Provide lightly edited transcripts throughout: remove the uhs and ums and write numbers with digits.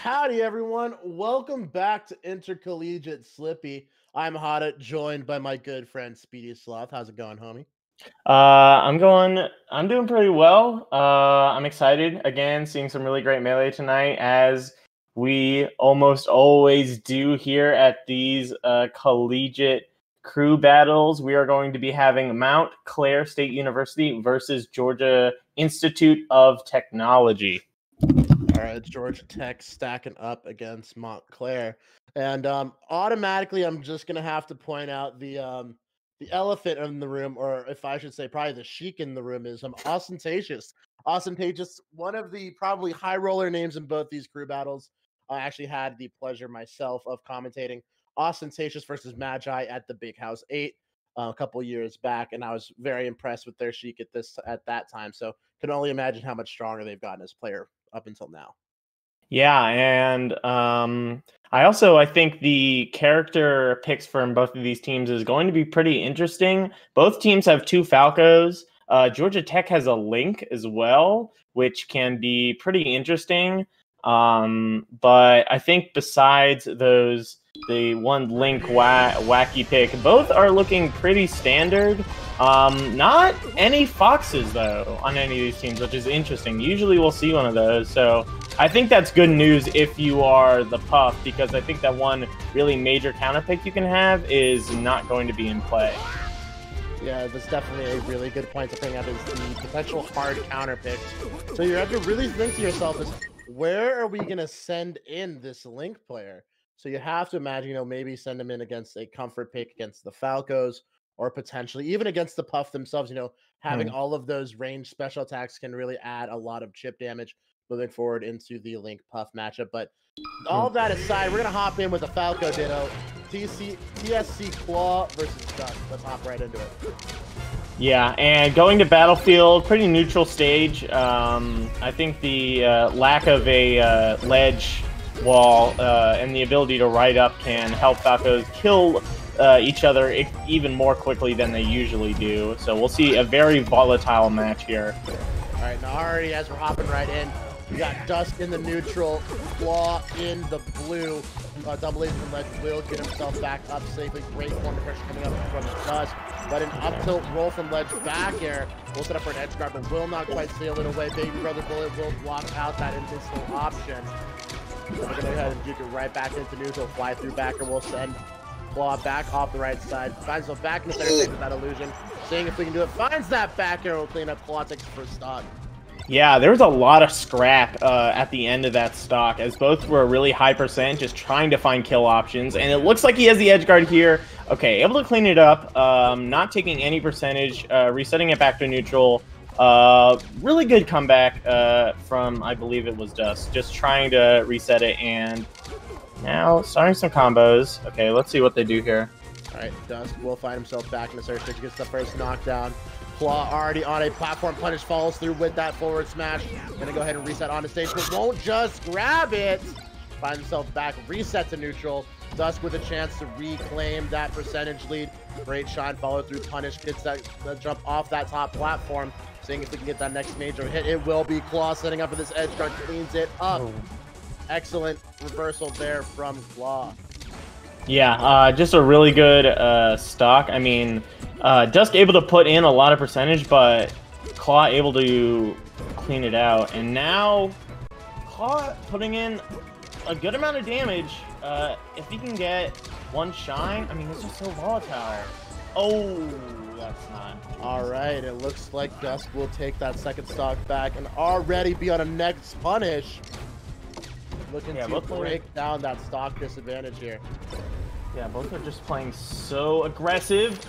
Howdy, everyone. Welcome back to Intercollegiate Slippy. I'm Hada, joined by my good friend Speedy Sloth. How's it going, homie? I'm doing pretty well. I'm excited again, seeing some really great melee tonight, as we almost always do here at these collegiate crew battles. We are going to be having Montclair State University versus Georgia Institute of Technology. All right, Georgia Tech stacking up against Montclair, and automatically, I'm just gonna have to point out the elephant in the room, or if I should say, probably the sheik in the room is ostentatious. Ostentatious, one of the probably high roller names in both these crew battles. I actually had the pleasure myself of commentating ostentatious versus Magi at the Big House 8 a couple years back, and I was very impressed with their sheik at that time. So can only imagine how much stronger they've gotten as a player up until now. Yeah, and I think the character picks from both of these teams is going to be pretty interesting. Both teams have two Falcos. Georgia Tech has a Link as well, which can be pretty interesting. But I think besides the one Link wacky pick, both are looking pretty standard. Not any Foxes, though, on any of these teams, which is interesting. Usually we'll see one of those, so I think that's good news if you are the Puff, because I think that one really major counter pick you can have is not going to be in play. Yeah, that's definitely a really good point to bring up, is the potential hard counter picks. So you have to really think to yourself is, where are we going to send in this Link player? So you have to imagine, maybe send him in against a comfort pick against the Falcos, or potentially even against the Puff themselves. Having all of those range special attacks can really add a lot of chip damage moving forward into the Link Puff matchup. But all that aside, we're going to hop in with the Falco Ditto. TSC Claw versus Dusk. Let's hop right into it. Yeah, and going to Battlefield, pretty neutral stage. I think the lack of a ledge wall and the ability to ride up can help Falcos kill each other even more quickly than they usually do. So we'll see a very volatile match here. All right, now already as we're hopping right in, we got Dusk in the neutral, Claw in the blue. Double Ace from Ledge will get himself back up safely. Great corner pressure coming up from Dusk. But an up tilt roll from Ledge back air will set up for an edge guard, but will not quite seal it away. Baby Brother Bullet will block out that invincible option. We're going to go ahead and juke it right back into neutral. Fly through backer will send Claw back off the right side. Finds himself back in the center stage with that illusion. Seeing if we can do it. Finds that back air. Will clean up. Claw takes the first stock. Yeah, there was a lot of scrap at the end of that stock, as both were really high percent, just trying to find kill options. And it looks like he has the edge guard here. Okay, able to clean it up, not taking any percentage, resetting it back to neutral. Really good comeback from, I believe it was Dust, just trying to reset it, and now starting some combos. Okay, let's see what they do here. All right, Dusk will find himself back in the search. Gets the first knockdown. Claw already on a platform. Punish follows through with that forward smash. Gonna go ahead and reset on the stage, but won't just grab it. Finds himself back, reset to neutral. Dusk with a chance to reclaim that percentage lead. Great shine follow through. Punish gets that jump off that top platform. Seeing if we can get that next major hit. It will be Claw setting up for this edge guard. Cleans it up. Excellent reversal there from Claw. Yeah, just a really good stock. I mean, Dusk able to put in a lot of percentage, but Claw able to clean it out. And now Claw putting in a good amount of damage. If he can get one shine, I mean, it's just so volatile. Oh, that's not. All right, it looks like Dusk will take that second stock back and already be on a next punish. Looking to break down that stock disadvantage here. Yeah, both are just playing so aggressive.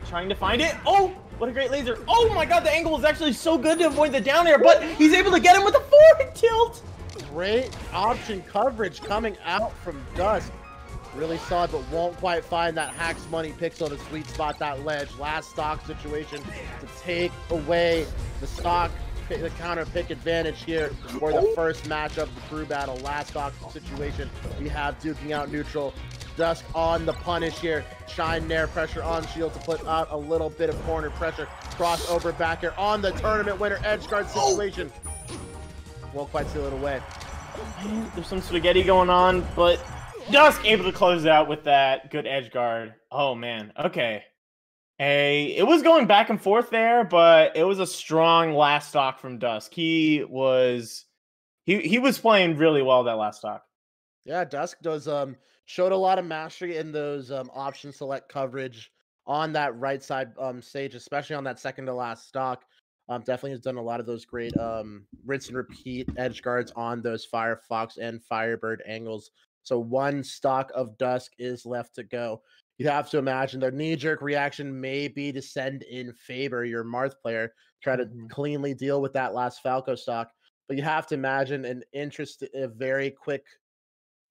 Trying to find it. Oh, what a great laser. Oh my god, the angle was actually so good to avoid the down air, but he's able to get him with a forward tilt. Great option coverage coming out from Dusk. Really solid, but won't quite find that Hacks Money pixel to sweet spot that ledge. Last stock situation to take away the counter pick advantage here for the first matchup of the crew battle. Last stock situation, we have duking out neutral. Dusk on the punish here. Shine Nair pressure on shield to put out a little bit of corner pressure. Crossover back here on the tournament winner edge guard situation. Won't quite seal it away. There's some spaghetti going on, but Dusk able to close out with that good edge guard. Oh man, okay. It was going back and forth there, but it was a strong last stock from Dusk. He was playing really well that last stock. Yeah, Dusk does showed a lot of mastery in those option select coverage on that right side stage, especially on that second to last stock. Definitely has done a lot of those great rinse and repeat edge guards on those Firefox and Firebird angles. So one stock of Dusk is left to go. You have to imagine their knee-jerk reaction may be to send in Faber, your Marth player, try to cleanly deal with that last Falco stock. But you have to imagine a very quick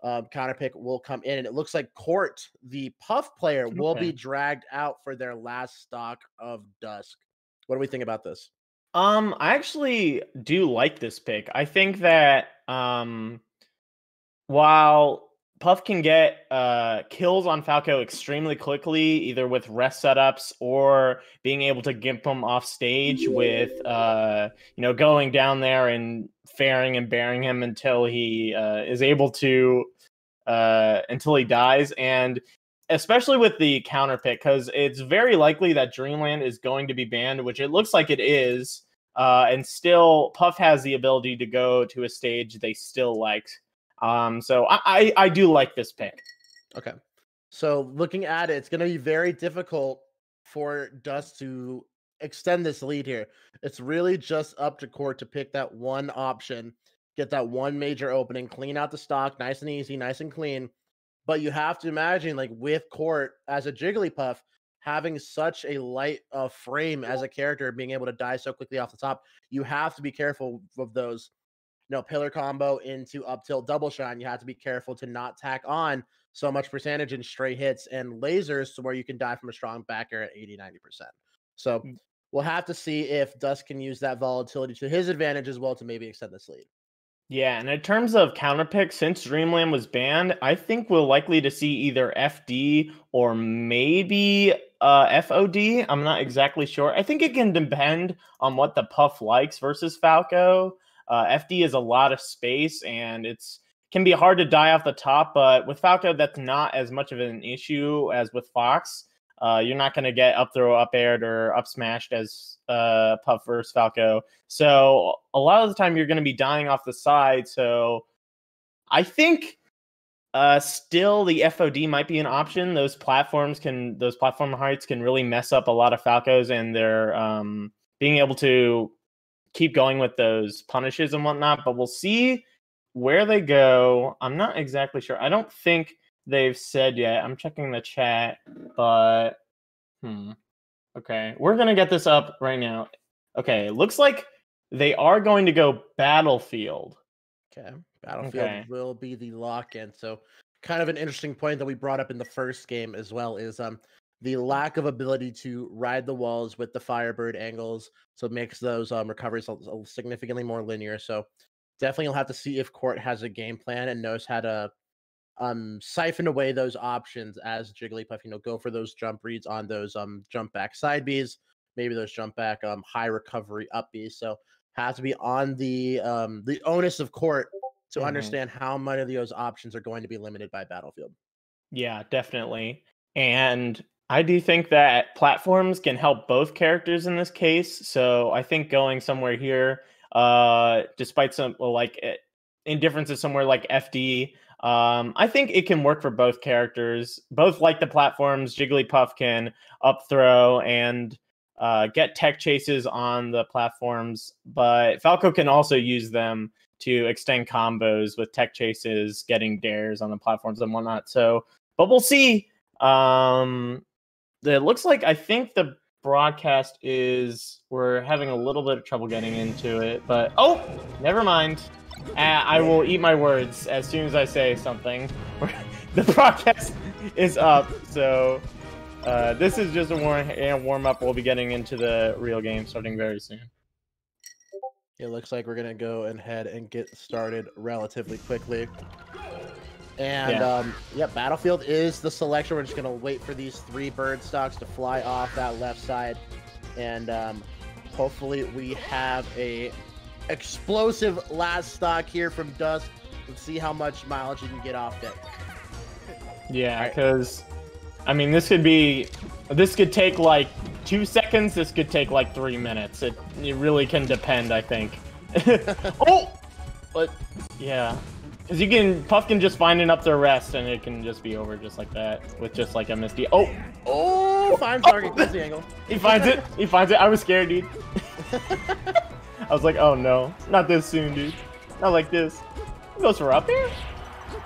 counter pick will come in, and it looks like Court, the Puff player, will be dragged out for their last stock of Dusk. What do we think about this? I actually do like this pick. I think that while Puff can get kills on Falco extremely quickly, either with rest setups or being able to gimp him off stage with going down there and faring and bearing him until he is able to until he dies, and especially with the counter pick, because it's very likely that Dreamland is going to be banned, which it looks like it is, and still Puff has the ability to go to a stage they still like. So I do like this pick. Okay. So looking at it, it's going to be very difficult for Dust to extend this lead here. It's really just up to Court to pick that one option, get that one major opening, clean out the stock, nice and easy, nice and clean. But you have to imagine, like with Court as a Jigglypuff, having such a light frame as a character, being able to die so quickly off the top, you have to be careful of those pillar combo into up tilt double shine. You have to be careful to not tack on so much percentage in stray hits and lasers to where you can die from a strong back air at 80-90%. So we'll have to see if Dusk can use that volatility to his advantage as well to maybe extend this lead. Yeah, and in terms of counter pick, since Dreamland was banned, I think we're likely to see either FD or maybe FOD. I'm not exactly sure. I think it can depend on what the Puff likes versus Falco. FD is a lot of space, and can be hard to die off the top, but with Falco, that's not as much of an issue as with Fox. You're not going to get up throw, up aired, or up smashed as Puff versus Falco. So a lot of the time you're going to be dying off the side. So I think still the FOD might be an option. Those platform heights can really mess up a lot of Falcos, and they're being able to keep going with those punishes and whatnot. But we'll see where they go. I'm not exactly sure. I don't think they've said yet. I'm checking the chat, but okay, we're gonna get this up right now. Okay, looks like they are going to go Battlefield. Okay, Battlefield will be the lock-in. So kind of an interesting point that we brought up in the first game as well is the lack of ability to ride the walls with the Firebird angles. So it makes those recoveries significantly more linear. So definitely you'll have to see if Court has a game plan and knows how to siphon away those options as Jigglypuff, go for those jump reads on those jump back side Bs, maybe those jump back high recovery up Bs. So has to be on the onus of Court to understand how many of those options are going to be limited by Battlefield. Yeah, definitely. And I do think that platforms can help both characters in this case. So I think going somewhere here, despite some indifferences somewhere like FD, I think it can work for both characters. Both like the platforms. Jigglypuff can up throw and get tech chases on the platforms, but Falco can also use them to extend combos with tech chases, getting dares on the platforms and whatnot. So, but we'll see. It looks like I think the broadcast we're having a little bit of trouble getting into it, but never mind. I will eat my words as soon as I say something. The broadcast is up, so this is just a warm up. We'll be getting into the real game starting very soon. It looks like we're gonna go ahead and get started relatively quickly. And Battlefield is the selection. We're just gonna wait for these 3 bird stocks to fly off that left side, and hopefully we have a explosive last stock here from Dusk. Let's see how much mileage you can get off it. Yeah, because I mean, this could take like 2 seconds. This could take like 3 minutes. It really can depend, I think. Oh, but yeah, because Puff can just find an up to rest, and it can just be over just like that with just like a misty. Oh, fine target, gets the angle. He finds it. He finds it. I was scared, dude. I was like, oh no, not this soon, dude. Not like this. He goes for up here.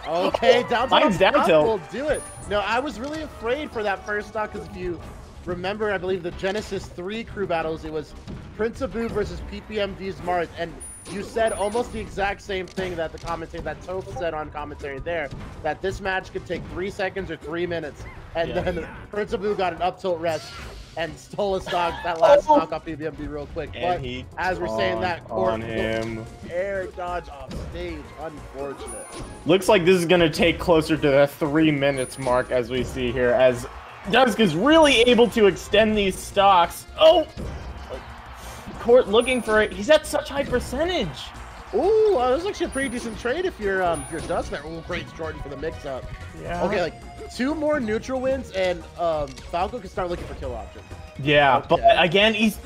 Okay, down Mine's down tilt. We'll do it. No, I was really afraid for that first stock because if you remember, I believe the Genesis 3 crew battles, it was Prince of Boo versus PPMD's Marth, and you said almost the exact same thing that the commentator, that Toph said on commentary there, that this match could take 3 seconds or 3 minutes, and then Prince of Boo got an up tilt rest and stole a stock, that last stock off PPMD real quick. And but as we're saying that, on him. Air dodge off stage, unfortunate. Looks like this is going to take closer to the 3 minutes mark as we see here, as Dusk is really able to extend these stocks. Oh! Court looking for it. He's at such high percentage. Ooh, this is actually a pretty decent trade if you're Dusk there. Ooh, great Jordan for the mix-up. Yeah. Okay, like 2 more neutral wins, and Falco can start looking for kill options. Yeah, okay. But again, he's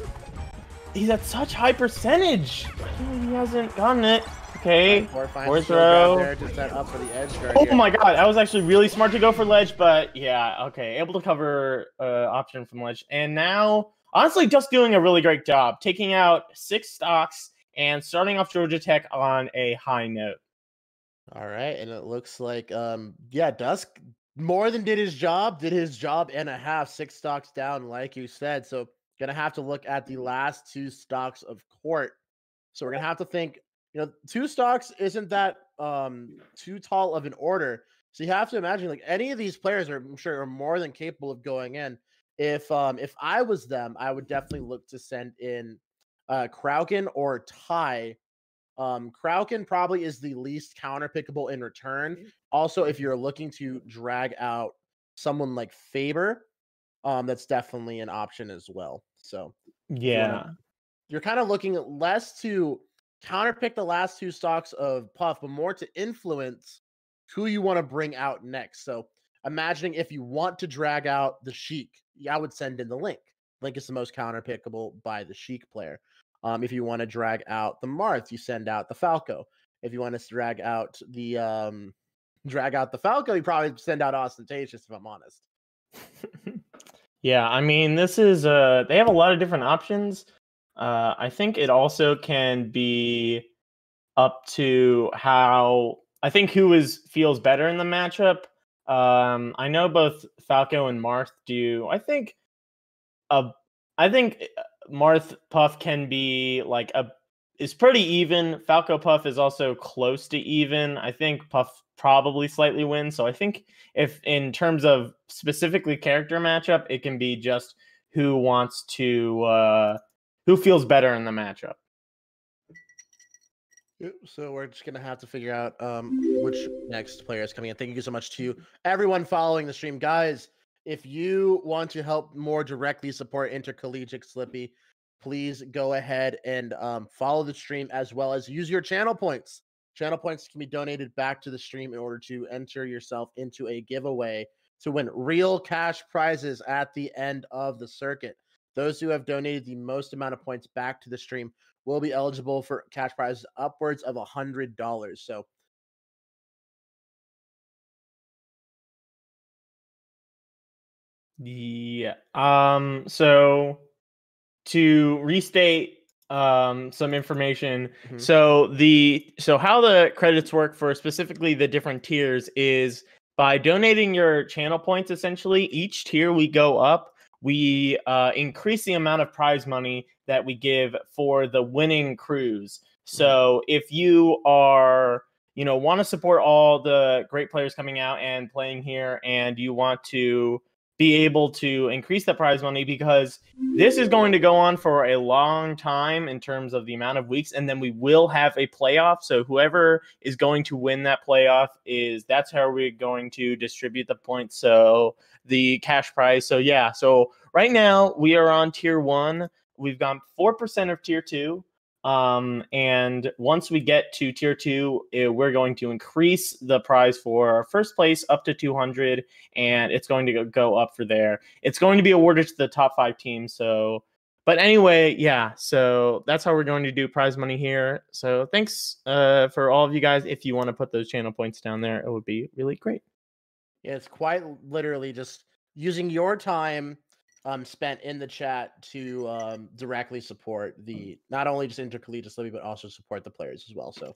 at such high percentage. He hasn't gotten it. Okay, fourth throw. There, just set up for the edge oh my god, that was actually really smart to go for ledge, but yeah, okay, able to cover option from ledge. And now, honestly, just doing a really great job, taking out 6 stocks and starting off Georgia Tech on a high note. All right, and it looks like, yeah, Dusk more than did his job and a half, 6 stocks down, like you said. So gonna have to look at the last 2 stocks of court. So we're gonna have to think, 2 stocks isn't that too tall of an order. So you have to imagine, like, any of these players I'm sure are more than capable of going in. If I was them, I would definitely look to send in Krauken or Tai. Krauken probably is the least counterpickable in return. Also, if you're looking to drag out someone like Faber, that's definitely an option as well. So yeah, you're kind of looking less to counterpick the last 2 stocks of Puff, but more to influence who you want to bring out next. So imagining if you want to drag out the Sheik, I would send in the Link. Link is the most counterpickable by the Sheik player. If you want to drag out the Marth, you send out the Falco. If you want to drag out the Falco, you probably send out Ostentatious, if I'm honest. Yeah, I mean, this is they have a lot of different options. I think it also can be up to how I think who feels better in the matchup. I know both Falco and Marth do. I think Marth Puff can be like is pretty even. Falco Puff is also close to even. I think Puff probably slightly wins. So I think if in terms of specifically character matchup, it can be just who wants to who feels better in the matchup. So we're just gonna have to figure out which next player is coming in. Thank you so much to everyone following the stream, guys. If you want to help more directly support Intercollegiate Slippy, please go ahead and follow the stream as well as use your channel points. Channel points can be donated back to the stream in order to enter yourself into a giveaway to win real cash prizes at the end of the circuit. Those who have donated the most amount of points back to the stream will be eligible for cash prizes upwards of $100. So yeah. So to restate some information. Mm-hmm. So how the credits work for specifically the different tiers is by donating your channel points. Essentially, each tier we go up, we increase the amount of prize money that we give for the winning crews. So if you are, want to support all the great players coming out and playing here, and you want to be able to increase the prize money, because this is going to go on for a long time in terms of the amount of weeks, and then we will have a playoff. So whoever is going to win that playoff that's how we're going to distribute the points. So the cash prize. So yeah, so right now we are on tier 1. We've got 4% of tier 2. And once we get to tier 2, we're going to increase the prize for first place up to 200, and it's going to go up for there. It's going to be awarded to the top 5 teams. So, but anyway, yeah. So that's how we're going to do prize money here. So thanks for all of you guys. If you want to put those channel points down there, it would be really great. Yeah, it's quite literally just using your time spent in the chat to directly support the not only just intercollegiate living, but also support the players as well. So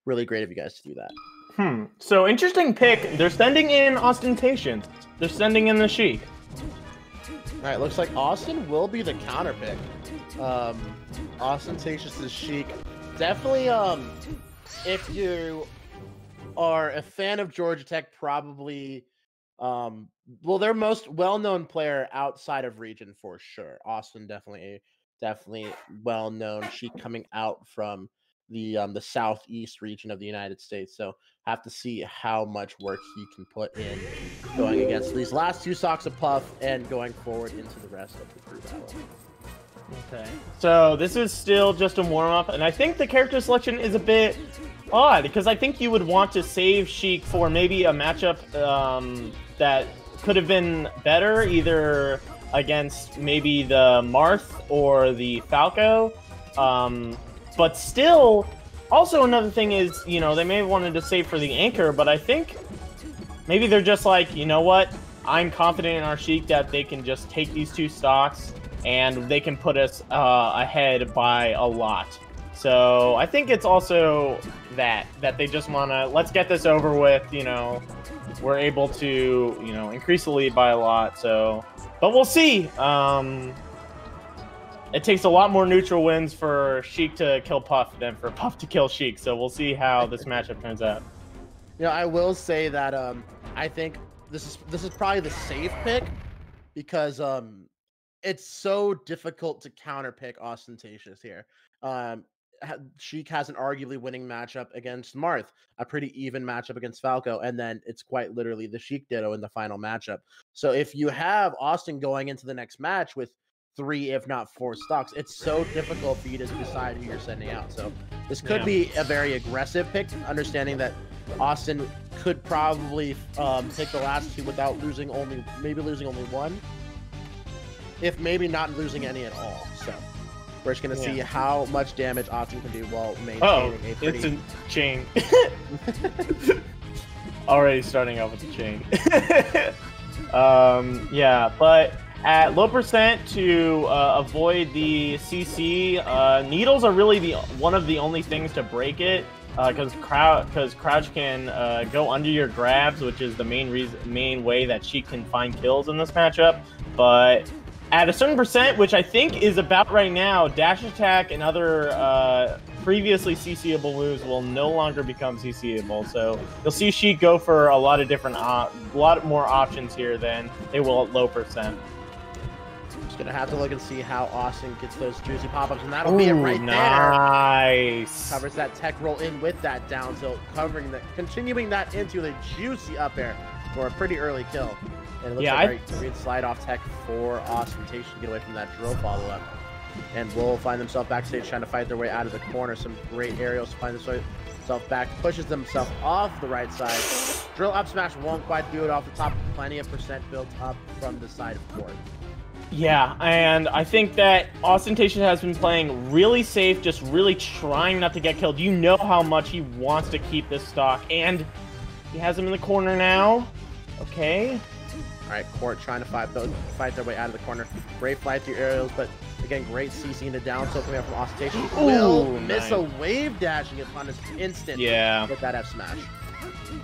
really great of you guys to do that. So interesting pick. They're sending in Ostentatious. They're sending in the Sheik. All right, looks like Austin will be the counter pick. Ostentatious is Sheik. Definitely, if you are a fan of Georgia Tech, probably well, their most well-known player outside of region for sure. Austin definitely well-known. She coming out from the southeast region of the United States. So have to see how much work he can put in going against these last 2 socks of Puff and going forward into the rest of the crew battle. Okay. So this is still just a warm-up, and I think the character selection is a bit odd because I think you would want to save Sheik for maybe a matchup that could have been better, either against maybe the Marth or the Falco. But still, also another thing is, you know, they may have wanted to save for the Anchor, but I think maybe they're just like, you know what, I'm confident in our Sheik that they can just take these 2 stocks and they can put us ahead by a lot. So I think it's also that they just want to, let's get this over with, you know, we're able to, you know, increase the lead by a lot. So, but we'll see. It takes a lot more neutral wins for Sheik to kill Puff than for Puff to kill Sheik. So we'll see how this matchup turns out. You know, I will say that I think this is probably the safe pick because it's so difficult to counterpick Ostentatious here. Sheik has an arguably winning matchup against Marth, a pretty even matchup against Falco, and then it's quite literally the Sheik ditto in the final matchup. So if you have Austin going into the next match with 3, if not 4 stocks, it's so difficult for you to decide who you're sending out. So this could be a very aggressive pick, understanding that Austin could probably take the last 2 without losing only 1, if maybe not losing any at all. So we're just going to see how much damage Austin can do while maintaining a pretty... it's a chain. Already starting off with the chain. Yeah, but at low percent to avoid the CC, needles are really one of the only things to break it, because crouch can go under your grabs, which is the main way that she can find kills in this matchup. But at a certain percent, which I think is about right now, dash attack and other previously CCable moves will no longer become CCable. So you'll see she go for a lot of different, lot more options here than they will at low percent. Just gonna have to look and see how Austin gets those juicy pop-ups, and that'll be it right there. Nice. Covers that tech roll in with that down tilt, continuing that into the juicy up air for a pretty early kill. And it looks like a great slide off tech for Ostentatious to get away from that drill follow-up. And will find themselves backstage trying to fight their way out of the corner. Some great aerials to find themselves back. Pushes themselves off the right side. Drill up smash won't quite do it off the top. Plenty of percent built up from the side of court. Yeah, and I think that Ostentatious has been playing really safe, just really trying not to get killed. You know how much he wants to keep this stock, and he has him in the corner now. Okay. All right, Court trying to fight their way out of the corner. Great flight through aerials, but again, great CC in the down tilt coming up from Ostentatious. Will miss a wave dashing upon his instant. Yeah. With that F smash.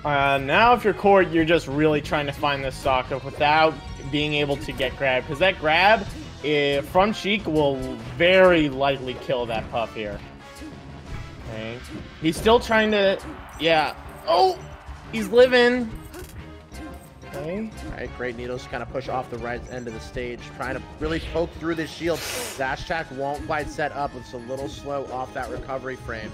Now if you're Court, you're just really trying to find this stock up without being able to get grabbed, because that grab from Sheik will very likely kill that Puff here. Okay. He's still trying to, oh, he's living. Okay. All right, great needles kind of push off the right end of the stage, trying to really poke through this shield. Dash attack won't quite set up. It's a little slow off that recovery frames.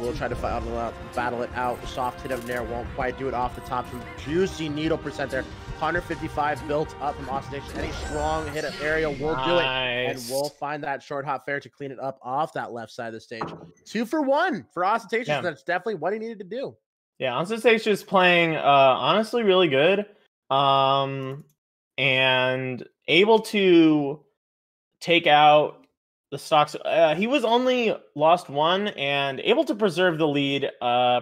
We'll try to battle it out. Soft hit of Nair won't quite do it off the top. Some juicy needle percent there. 155 built up from Ostentatious. Any strong hit at area will do it. And we'll find that short hot fair to clean it up off that left side of the stage. 2 for 1 for Ostentatious. Yeah. That's definitely what he needed to do. Yeah, Ostentatious playing honestly really good. And able to take out the stocks. He was only lost 1 and able to preserve the lead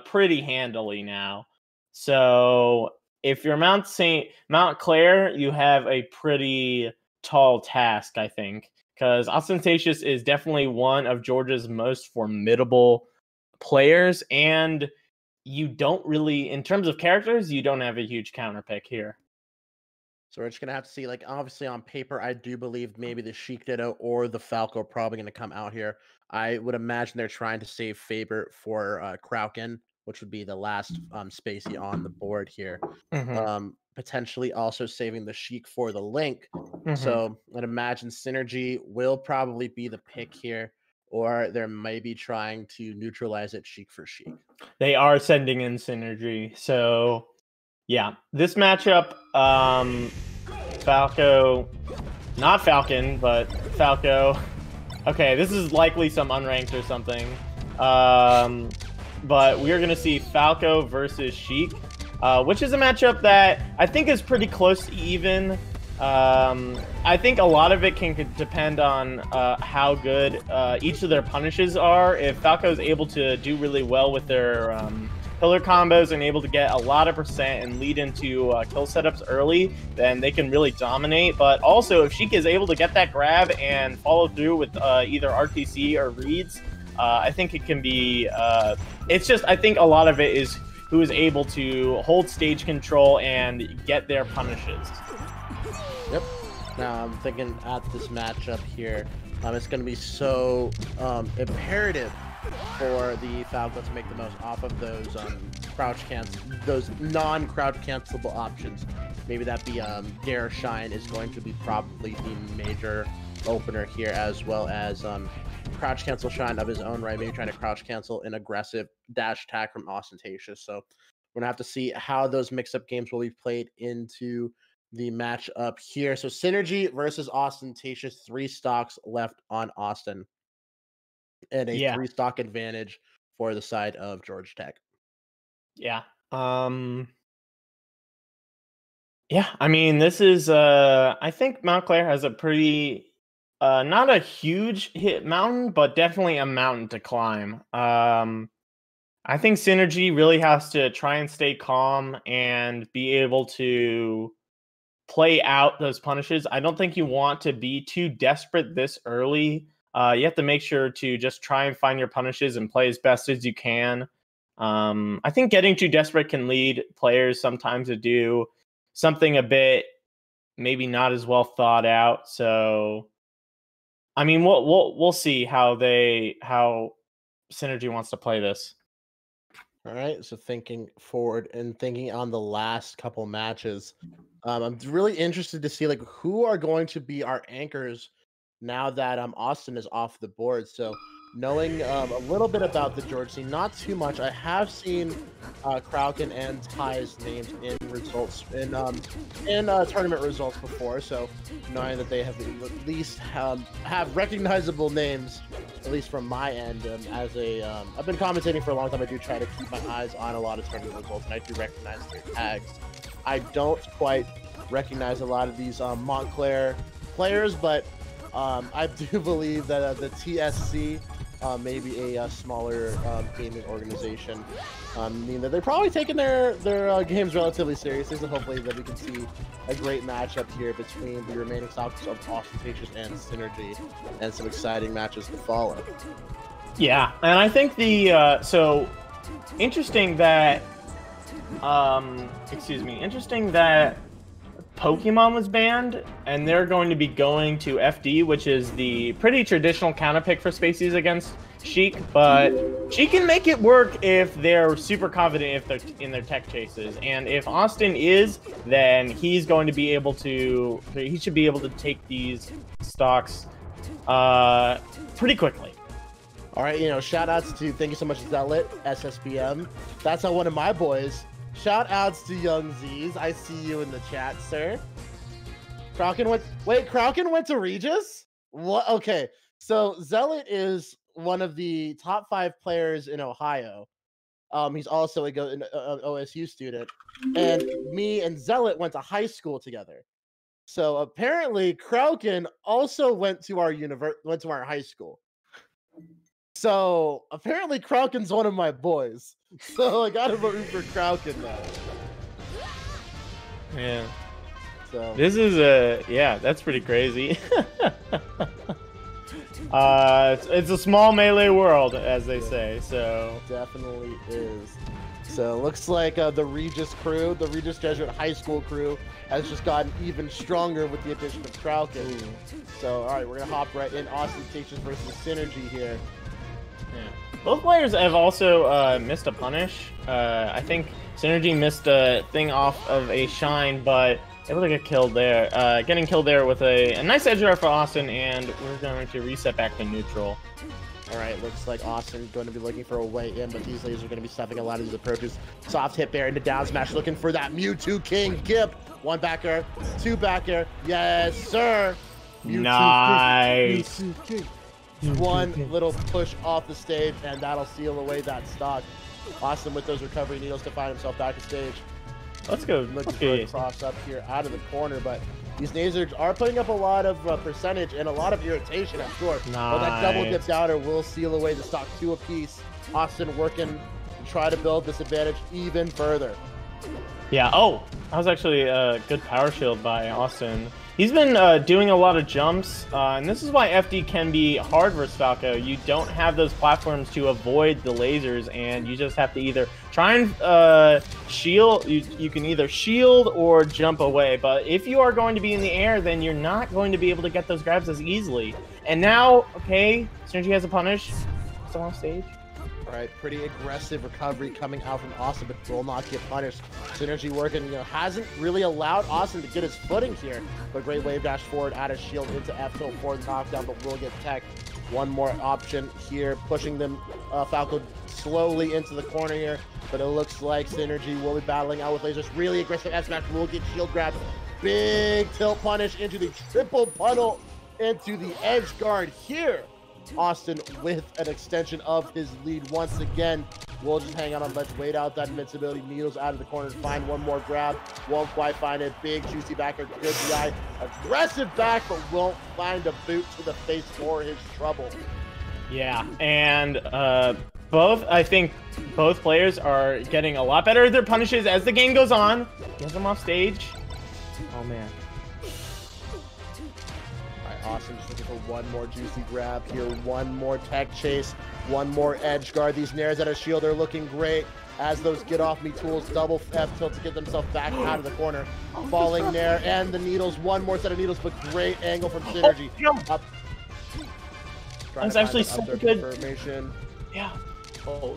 pretty handily now. So if you're Montclair, you have a pretty tall task, I think, because Ostentatious is definitely one of Georgia's most formidable players, and you don't really, in terms of characters, you don't have a huge counter pick here. So we're just going to have to see, like, obviously on paper, I do believe maybe the Sheik Ditto or the Falco are probably going to come out here. I would imagine they're trying to save Faber for Kraken, which would be the last spacey on the board here. Potentially also saving the Sheik for the Link. So I'd imagine Synergy will probably be the pick here, or they're maybe trying to neutralize it Sheik for Sheik. They are sending in Synergy, so... yeah, this matchup, Falco, not Falcon, but Falco. Okay, this is likely some unranked or something. But we're going to see Falco versus Sheik, which is a matchup that I think is pretty close to even. I think a lot of it can depend on how good each of their punishes are. If Falco is able to do really well with their... pillar combos and able to get a lot of percent and lead into kill setups early, then they can really dominate. But also, if Sheik is able to get that grab and follow through with either RTC or reads, I think it can be... it's just, I think a lot of it is who is able to hold stage control and get their punishes. Yep. Now, I'm thinking at this matchup here, it's going to be so imperative for the Falco to make the most off of those those non-crouch cancelable options. Maybe that be Dare Shine is going to be probably the major opener here, as well as crouch cancel Shine of his own right, maybe trying to crouch cancel an aggressive dash attack from Ostentatious. So we're gonna have to see how those mix-up games will be played into the matchup here. So Synergy versus Ostentatious, 3 stocks left on Austin, and a 3 stock advantage for the side of Georgia Tech. Yeah. Yeah, I mean, this is I think Montclair has a pretty not a huge hit mountain, but definitely a mountain to climb. I think Synergy really has to try and stay calm and be able to play out those punishes. I don't think you want to be too desperate this early. You have to make sure to just try and find your punishes and play as best as you can. I think getting too desperate can lead players sometimes to do something a bit maybe not as well thought out. So, I mean, we'll see how Synergy wants to play this. All right, so thinking forward and thinking on the last couple matches, I'm really interested to see like who are going to be our anchors now that Austin is off the board. So knowing a little bit about the Georgia scene, not too much. I have seen Kraken and Ty's names in results in tournament results before. So knowing that they have at least have recognizable names, at least from my end, as a I've been commentating for a long time. I do try to keep my eyes on a lot of tournament results, and I do recognize their tags. I don't quite recognize a lot of these Montclair players, but I do believe that the TSC may be a smaller gaming organization. I mean that they're probably taking their games relatively seriously, so hopefully that we can see a great matchup here between the remaining stocks of Ostentatious and Synergy, and some exciting matches to follow. Yeah, and I think the so interesting that interesting that Pokemon was banned, and they're going to be going to FD, which is the pretty traditional counter pick for Spaceys against Sheik, but she can make it work if they're super confident if they're in their tech chases. And if Austin is, then he's going to be able to, he should be able to take these stocks pretty quickly. All right, shout outs to, thank you so much, Zealot, SSBM. That's how one of my boys Shout outs to Young Z's. I see you in the chat, sir. Kraken went to Regis? What? Okay. So Zealot is one of the top 5 players in Ohio. He's also an OSU student. And me and Zealot went to high school together. So apparently Kraken also went to our high school. So apparently Kraken's one of my boys. So I gotta root for Kraken now. Yeah. So this is that's pretty crazy. It's a small melee world, as they say. So definitely is. So looks like the Regis crew, the Regis Jesuit High School crew, has just gotten even stronger with the addition of Kraken. So all right, we're gonna hop right in. Ostentatious versus Synergy here. Yeah. Both players have also missed a punish. I think Synergy missed a thing off of a shine, but able to get killed there. Getting killed there with a nice edge guard for Austin, and we're going to reset back to neutral. All right, looks like Austin's going to be looking for a way in, but these lasers are going to be stuffing a lot of these approaches. Soft hit bear into down smash, looking for that Mewtwo King Gip. 1 back air, 2 back air. Yes, sir. Mewtwo nice. King. Mewtwo King. One little push off the stage, and that'll seal away that stock. Austin with those recovery needles to find himself back to stage. Let's go. Looking for a cross up here out of the corner, but these Nazers are putting up a lot of percentage and a lot of irritation, I'm sure. Nice. But that double dip downer will seal away the stock 2 apiece. Austin working to try to build this advantage even further. Yeah, that was actually a good power shield by Austin. He's been doing a lot of jumps, and this is why FD can be hard versus Falco. You don't have those platforms to avoid the lasers, and you just have to either try and shield. You can either shield or jump away, but if you are going to be in the air, then you're not going to be able to get those grabs as easily. And now, okay, Synergy has a punish. Still on stage. All right, pretty aggressive recovery coming out from Austin, but will not get punished. Synergy working, hasn't really allowed Austin to get his footing here, but great wave dash forward, add a shield into F tilt for the knockdown, but will get tech. One more option here, pushing them, Falco slowly into the corner here, but it looks like Synergy will be battling out with lasers. Really aggressive F smash, will get shield grab. Big tilt punish into the triple puddle into the edge guard here. Austin with an extension of his lead once again. Will just hang out on ledge, wait out that invincibility. Needles out of the corner to find one more grab. Won't quite find it. Big juicy backer, good DI. Aggressive back, but won't find a boot to the face for his trouble. Yeah, and I think both players are getting a lot better at their punishes as the game goes on. Gets them off stage. Oh man. Austin just looking for one more juicy grab here, one more tech chase, one more edge guard. These nairs out of shield are looking great as those get off me tools double F tilt to get themselves back out of the corner. Falling nair and the needles, one more set of needles, but great angle from Synergy. Up. That's actually so good. Information. Yeah. Oh,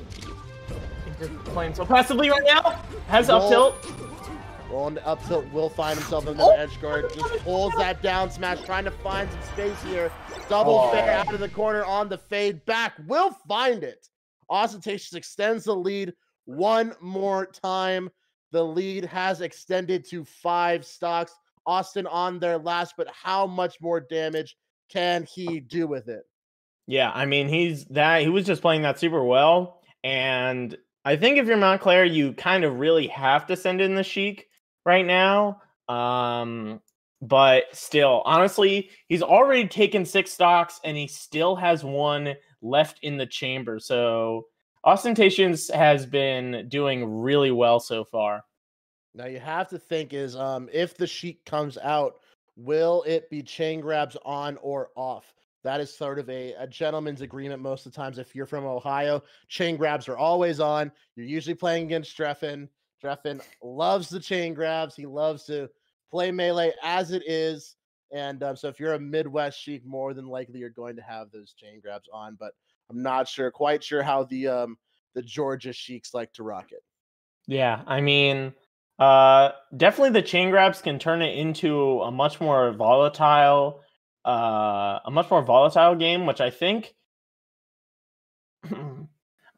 you're playing so passively right now. Has up tilt. Rolling to up tilt, will find himself in the edge guard. Just pulls that down smash, trying to find some space here. Double fair out of the corner on the fade back. Will find it. Ostentatious extends the lead one more time. The lead has extended to 5 stocks. Austin on their last, but how much more damage can he do with it? Yeah, I mean, he was just playing that super well. And I think if you're Montclair, you kind of really have to send in the Sheik right now. But still, honestly, he's already taken 6 stocks and he still has 1 left in the chamber. So Ostentatious has been doing really well so far. Now you have to think is if the Sheik comes out, will it be chain grabs on or off? That is sort of a gentleman's agreement most of the times. If you're from Ohio, chain grabs are always on. You're usually playing against Dreffen. Dreffen loves the chain grabs. He loves to play melee as it is. And so if you're a Midwest Sheik, more than likely you're going to have those chain grabs on. But I'm not quite sure how the Georgia Sheiks like to rock it. Yeah, I mean, definitely the chain grabs can turn it into a much more volatile game, which I think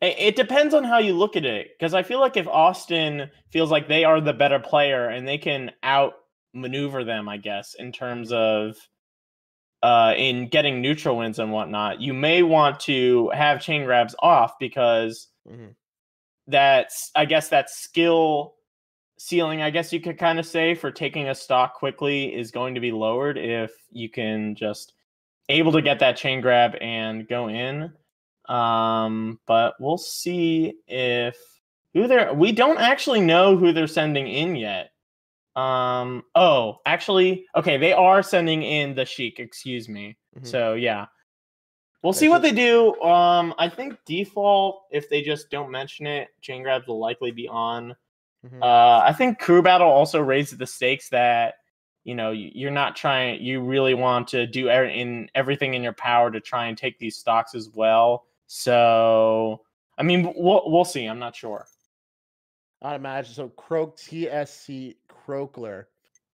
It depends on how you look at it, because I feel like if Austin feels like they are the better player and they can outmaneuver them, I guess, in terms of in getting neutral wins and whatnot, you may want to have chain grabs off because that's, I guess, that skill ceiling, I guess you could kind of say, for taking a stock quickly is going to be lowered if you can just able to get that chain grab and go in. But we'll see if we don't actually know who they're sending in yet. Oh, actually, okay, they are sending in the Sheik, excuse me. So yeah. We'll see what they do. I think default, if they just don't mention it, chain grabs will likely be on. I think crew battle also raises the stakes that, you know, you're not trying, you really want to do everything in your power to try and take these stocks as well. So, I mean, we'll see. I'm not sure. I'd imagine. So TSC Croakler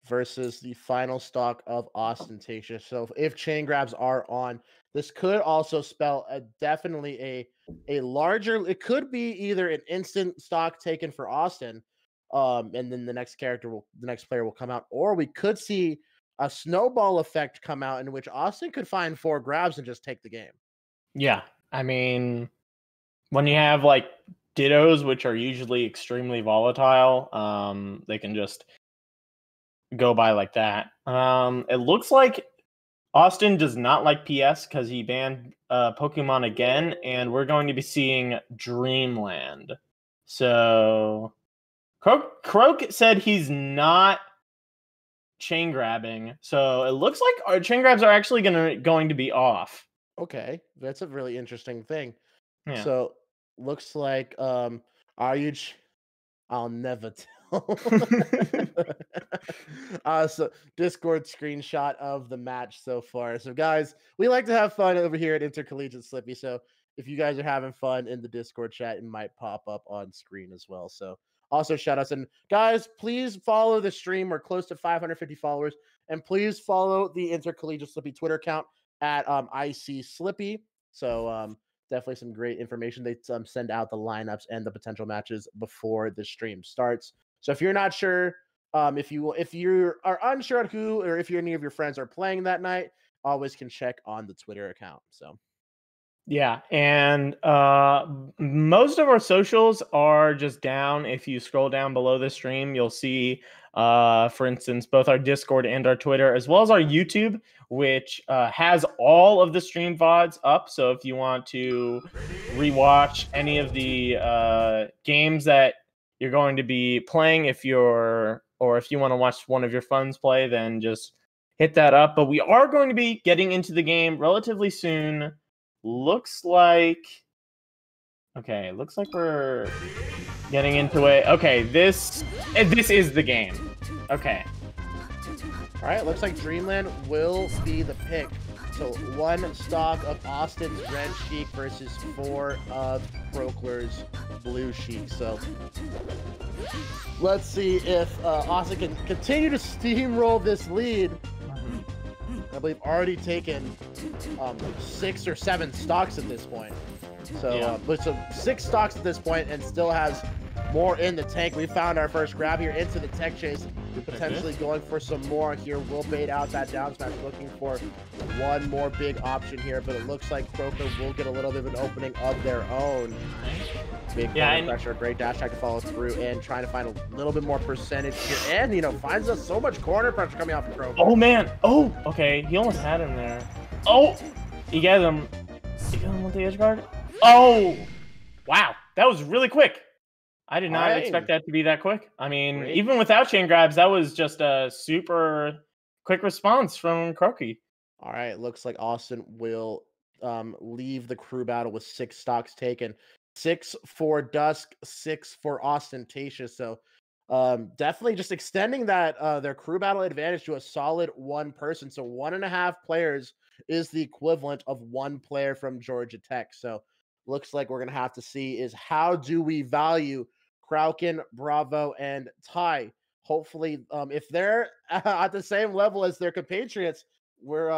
versus the final stock of Ostentatious. So if chain grabs are on, this could also spell definitely a larger. It could be either an instant stock taken for Austin, and then the next player will come out, or we could see a snowball effect come out in which Austin could find 4 grabs and just take the game. Yeah, I mean, when you have like Dittos, which are usually extremely volatile, they can just go by like that. It looks like Austin does not like PS because he banned Pokemon again, and we're going to be seeing Dreamland. So Croak said he's not chain grabbing, so it looks like our chain grabs are actually going to be off. Okay, that's a really interesting thing. Yeah. So looks like are you? I'll never tell. So Discord screenshot of the match so far. So guys, we like to have fun over here at Intercollegiate Slippy. So if you guys are having fun in the Discord chat, it might pop up on screen as well. So also shout outs, and guys, please follow the stream. We're close to 550 followers, and please follow the Intercollegiate Slippy Twitter account at IC Slippy. So definitely some great information. They send out the lineups and the potential matches before the stream starts. So if you're not sure, if you are unsure on who, or if any of your friends are playing that night, always can check on the Twitter account. So yeah, and most of our socials are just down. If you scroll down below the stream, you'll see, for instance, both our Discord and our Twitter, as well as our YouTube, which has all of the stream VODs up. So if you want to rewatch any of the games that you're going to be playing, or if you want to watch one of your friends play, then just hit that up. But we are going to be getting into the game relatively soon. Looks like we're getting into it. Okay, this is the game. Okay. All right, looks like Dreamland will be the pick. So 1 stock of Austin's Red Sheik versus 4 of Croakler's Blue Sheik. So let's see if Austin can continue to steamroll this lead. I believe already taken 6 or 7 stocks at this point. So, but so 6 stocks at this point, and still has more in the tank. We found our first grab here into the tech chase. We're potentially going for some more here. We'll bait out that down smash, looking for one more big option here, but it looks like Croaker will get a little bit of an opening of their own. Big pressure, great dash tag to follow through, and trying to find a little bit more percentage here. And, you know, finds us so much corner pressure coming off of Croaker. Oh, man. Oh, okay. He almost had him there. Oh, he got him. He got him with the edge guard. Oh, wow. That was really quick. I did not expect that to be that quick. I mean, even without chain grabs, that was just a super quick response from Croaky. All right, looks like Austin will leave the crew battle with 6 stocks taken. 6 for Dusk, 6 for Ostentatious. So definitely just extending that their crew battle advantage to a solid 1 person. So 1.5 players is the equivalent of 1 player from Georgia Tech. So looks like we're going to have to see is how do we value Krauken, Bravo, and Ty. Hopefully, if they're at the same level as their compatriots, we're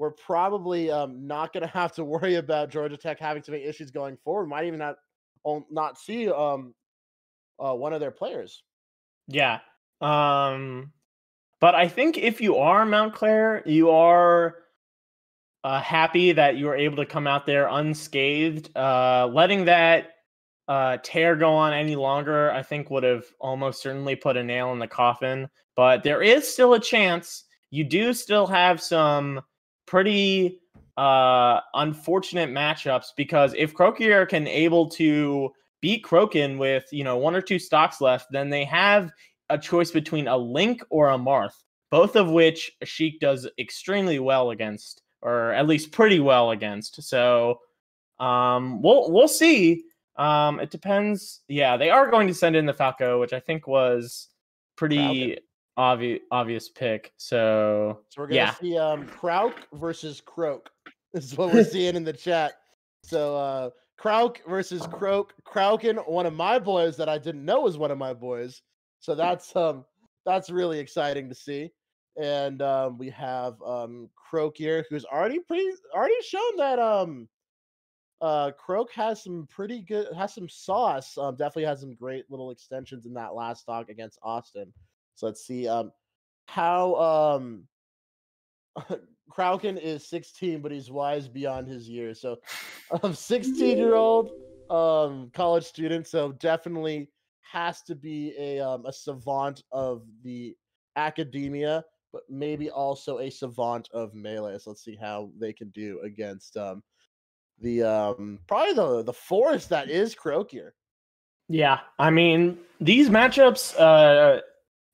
we're probably not going to have to worry about Georgia Tech having too many issues going forward. Might even not see one of their players. Yeah. But I think if you are Montclair, you are happy that you were able to come out there unscathed. Letting that tear go on any longer, I think would have almost certainly put a nail in the coffin. But there is still a chance. You do still have some pretty unfortunate matchups, because if Crokier can able to beat Kroken with 1 or 2 stocks left, then they have a choice between a Link or a Marth, both of which Sheik does extremely well against, or at least pretty well against. So we'll see. It depends. Yeah, they are going to send in the Falco, which I think was pretty obvious pick. So we're gonna see Krauk versus Croak is what we're seeing in the chat. So Krauk versus Croak. Krauken, one of my boys that I didn't know was one of my boys. So that's really exciting to see. And we have Croak here, who's already shown that Croak has some sauce. Definitely has some great little extensions in that last stock against Austin. So let's see how Krauken is 16, but he's wise beyond his years. So 16-year-old college student, so definitely has to be a savant of the academia, but maybe also a savant of melee. So let's see how they can do against the probably the force that is Crokier. Yeah, I mean, these matchups,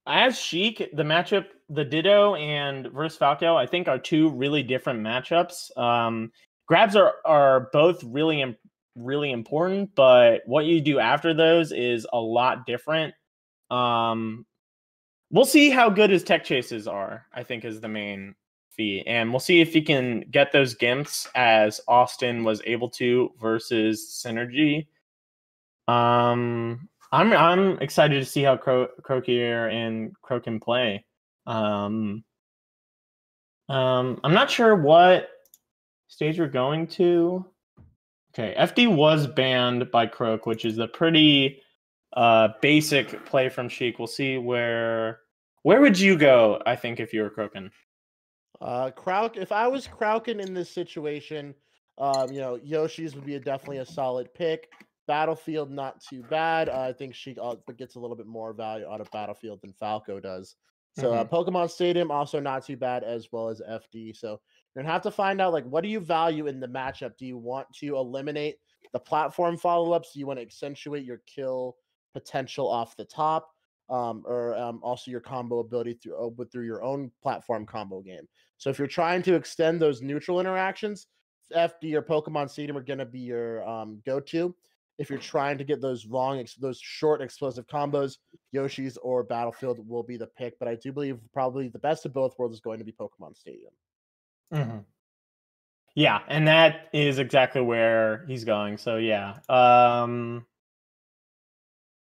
as Sheik, the Ditto and versus Falco, I think are 2 really different matchups. Grabs are both really important, but what you do after those is a lot different. We'll see how good his tech chases are, I think, is the main fee. And we'll see if he can get those gimps as Austin was able to versus Synergy. I'm excited to see how Crokier and Kroken play. I'm not sure what stage we're going to. Okay, FD was banned by Croak, which is a pretty basic play from Sheik. We'll see where would you go, I think, if you were Kroken? If I was Krauken in this situation, Yoshi's would be definitely a solid pick. Battlefield, not too bad. I think Sheik gets a little bit more value out of Battlefield than Falco does. So Pokemon Stadium, also not too bad, as well as FD. So you're going to have to find out, what do you value in the matchup? Do you want to eliminate the platform follow-ups? Do you want to accentuate your kill potential off the top? Or also your combo ability through your own platform combo game. So if you're trying to extend those neutral interactions, FD or Pokemon Stadium are going to be your go-to. If you're trying to get those short explosive combos, Yoshi's or Battlefield will be the pick. But I do believe probably the best of both worlds is going to be Pokemon Stadium. Mm-hmm. Yeah, and that is exactly where he's going. So yeah,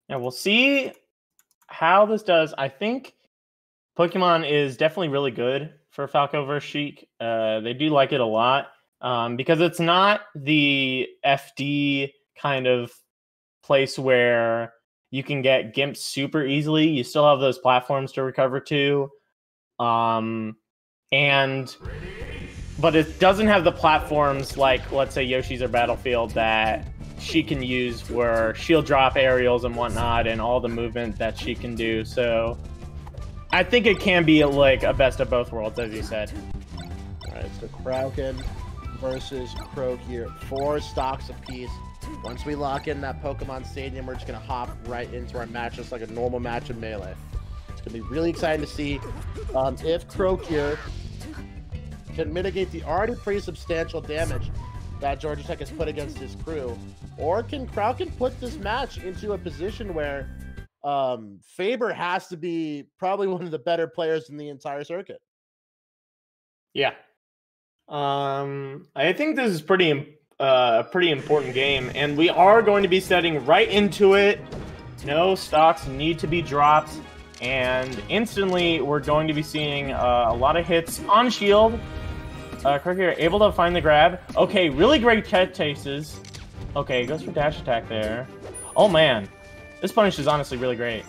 we'll see how this does. I think Pokemon is definitely really good for Falco versus Sheik. They do like it a lot because it's not the FD kind of place where you can get gimps super easily. You still have those platforms to recover to. But it doesn't have the platforms like, let's say, Yoshi's or Battlefield that she can use, where she'll drop aerials and whatnot and all the movement that she can do. So I think it can be like a best of both worlds, as you said. All right, so Krauken versus Crokier, 4 stocks apiece. Once we lock in that Pokemon Stadium, we're just going to hop right into our match just like a normal match of Melee. It's going to be really exciting to see if Crokier can mitigate the already pretty substantial damage that Georgia Tech has put against his crew, or can Krauken put this match into a position where Faber has to be probably one of the better players in the entire circuit. Yeah. I think this is a pretty important game, and we are going to be setting right into it. No stocks need to be dropped, and instantly we're going to be seeing a lot of hits on shield. Croakier able to find the grab. Okay, really great chases. Okay, goes for dash attack there. Oh man, this punish is honestly really great.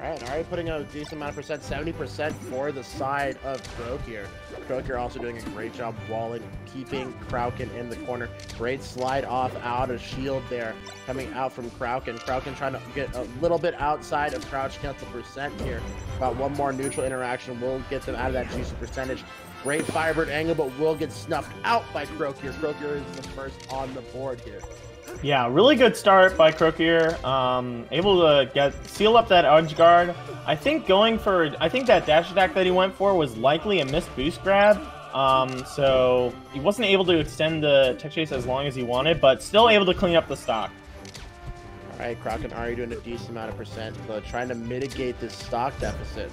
Alright, putting a decent amount of percent, 70% for the side of Croakier. Croakier also doing a great job walling, keeping Krauken in the corner. Great slide off out of shield there, coming out from Krauken. Krauken trying to get a little bit outside of crouch cancel percent here. About one more neutral interaction will get them out of that juicy percentage. Great Firebird angle, but will get snuffed out by Croakier. Croakier is the first on the board here. Yeah, really good start by Croakier. Able to seal up that edge guard. I think that dash attack that he went for was likely a missed boost grab. So he wasn't able to extend the tech chase as long as he wanted, but still able to clean up the stock. All right, Krauken already doing a decent amount of percent, but trying to mitigate this stock deficit.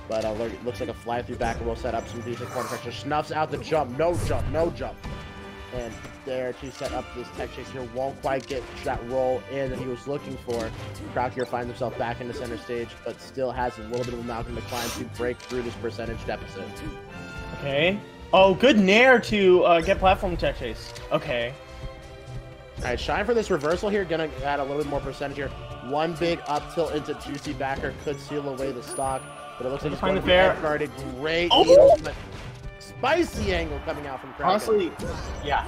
But it looks like a fly through back will set up some decent corner pressure. Snuffs out the jump. No jump, no jump. And there to set up this tech chase here. Won't quite get that roll in that he was looking for. Croakier finds himself back in the center stage, but still has a little bit of a mountain to climb to break through this percentage deficit. Okay. Oh, good nair to get platform tech chase. Okay. All right, shine for this reversal here. Gonna add a little bit more percentage here. One big up tilt into juicy backer could seal away the stock, but it looks like he's going to be guarded. Great needles, but spicy angle coming out from Krauken. Honestly, yeah.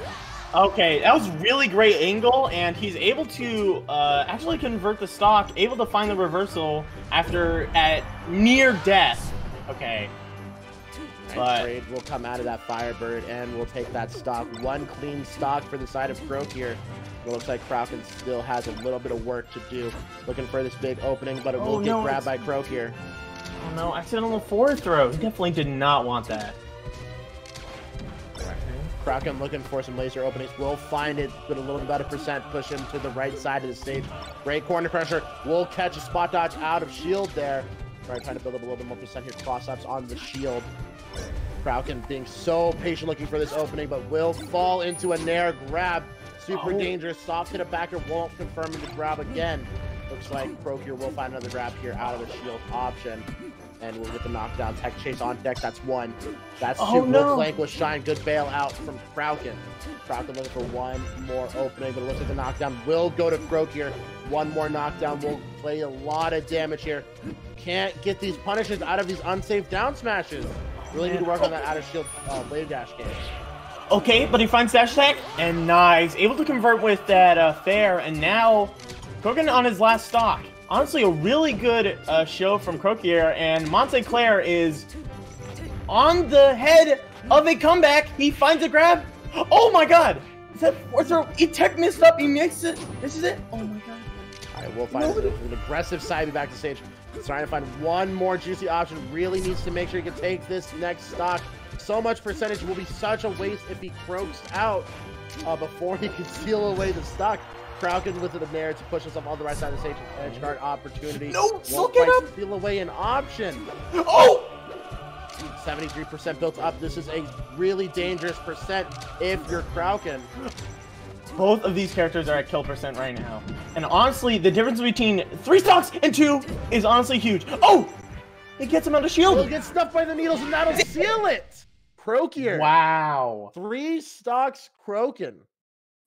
Okay, that was really great angle, and he's able to actually convert the stock, able to find the reversal at near death. Okay. But trade will come out of that Firebird, and we'll take that stock. One clean stock for the side of Croakier. It looks like Krauken still has a little bit of work to do. Looking for this big opening, but it will get grabbed by Croakier. Oh no, accidental forward throw. He definitely did not want that. Krauken looking for some laser openings. Will find it with a little bit of percent. Push him to the right side of the stage. Great corner pressure. Will catch a spot dodge out of shield there. Right, trying to build up a little bit more percent here. Cross-ups on the shield. Krauken being so patient looking for this opening, but will fall into a nair grab. Super dangerous. Soft hit a backer. Won't confirm the grab again. Looks like Croakier will find another grab here out of the shield option. And we'll get the knockdown. Tech chase on deck. That's one. That's two. Will flank with shine. Good bail out from Krauken. Krauken looking for one more opening, but it looks like the knockdown will go to Croakier. One more knockdown will play a lot of damage here. Can't get these punishes out of these unsafe down smashes. Really need to work on that out of shield blade dash game. Okay, but he finds dash attack, and nice. Able to convert with that fair, and now Croaken on his last stock. Honestly, a really good show from Croakier, and Montclair is on the head of a comeback. He finds a grab. Oh my god! Is that fourth throw? He tech missed up. He makes it. This is it. Oh my god. All right, we'll find an aggressive side back to stage. He's trying to find one more juicy option. Really needs to make sure he can take this next stock. So much percentage will be such a waste if he croaks out before he can seal away the stock. Krauken with the nair to push himself on the right side of the stage. Edge guard opportunity. No, still get up. Steal away an option. Oh! 73% built up. This is a really dangerous percent if you're Krauken. Both of these characters are at kill percent right now. And honestly, the difference between 3 stocks and 2 is honestly huge. Oh! It gets him out of shield. He'll get stuffed by the needles and that'll seal it. Croakier. Wow. 3 stocks Krauken.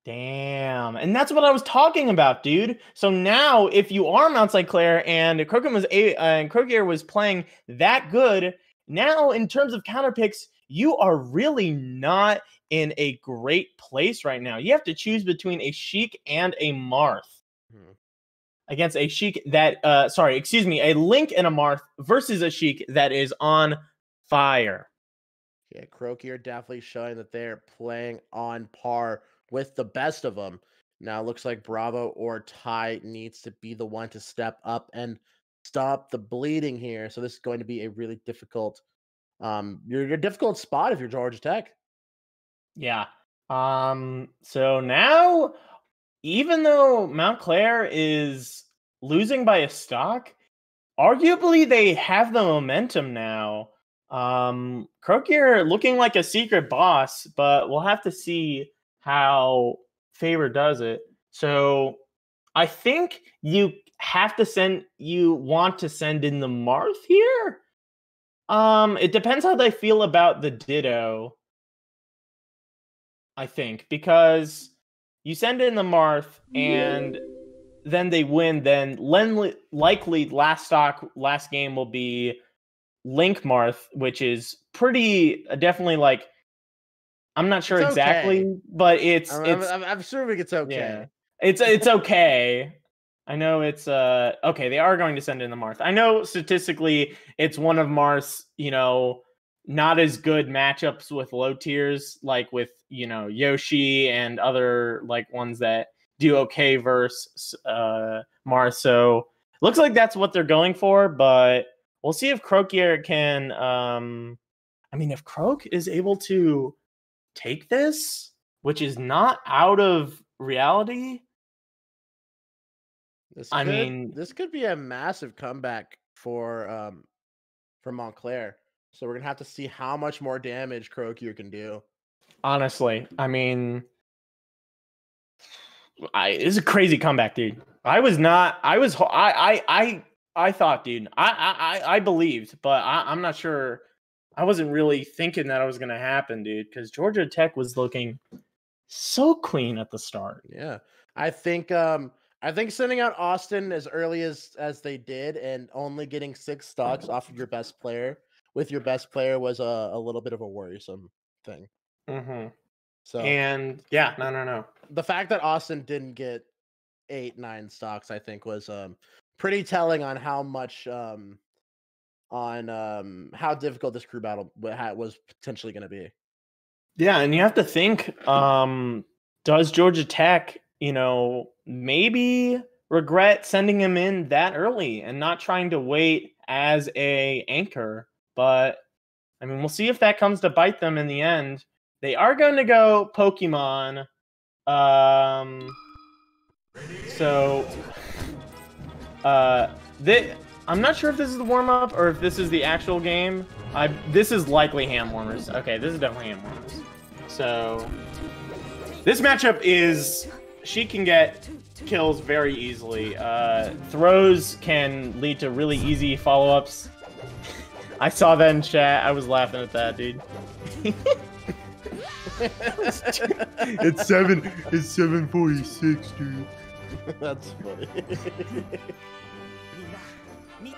Damn. And that's what I was talking about, dude. So now, if you are Montclair and Croakier was playing that good, now in terms of counter picks, you are really not in a great place right now. You have to choose between a Sheik and a Marth. Against a Sheik that, a Link and a Marth versus a Sheik that is on fire. Yeah, Croakier definitely showing that they're playing on par with the best of them. Now it looks like Bravo or Ty needs to be the one to step up and stop the bleeding here. So this is going to be a really difficult, your difficult spot if you're Georgia Tech. Yeah. So now, even though Montclair is losing by a stock, arguably they have the momentum now. Croakier looking like a secret boss, but we'll have to see how Faber does it. So I think you want to send in the Marth here. It depends how they feel about the Ditto. I think, because you send in the Marth and then they win. Then likely last game will be Link Marth, which is pretty definitely like, I'm not sure exactly, okay. but I'm assuming it's okay. Yeah, it's okay. I know it's okay. They are going to send in the Marth. I know statistically it's one of Marth's, not as good matchups with low tiers, like with Yoshi and other like ones that do okay versus Marth. So looks like that's what they're going for, but we'll see if Croakier can. If Croak is able to take this, which is not out of reality. This could be a massive comeback for Montclair. So we're gonna have to see how much more damage Croakier can do. Honestly, it's a crazy comeback, dude. I thought, dude, I believed, but I'm not sure. I wasn't really thinking that it was gonna happen, dude, because Georgia Tech was looking so clean at the start. Yeah, I think sending out Austin as early as they did and only getting 6 stocks off of your best player was a little bit of a worrisome thing. Mm-hmm. So no. The fact that Austin didn't get 8-9 stocks, I think, was pretty telling on how much how difficult this crew battle was potentially going to be. Yeah, and you have to think, does Georgia Tech, maybe regret sending him in that early and not trying to wait as a anchor? But we'll see if that comes to bite them in the end. They are going to go Pokemon. I'm not sure if this is the warm-up or if this is the actual game. This is likely hand warmers. Okay, this is definitely hand warmers. So this matchup she can get kills very easily. Throws can lead to really easy follow-ups. I saw that in chat. I was laughing at that, dude. It's 7:46, dude. That's funny.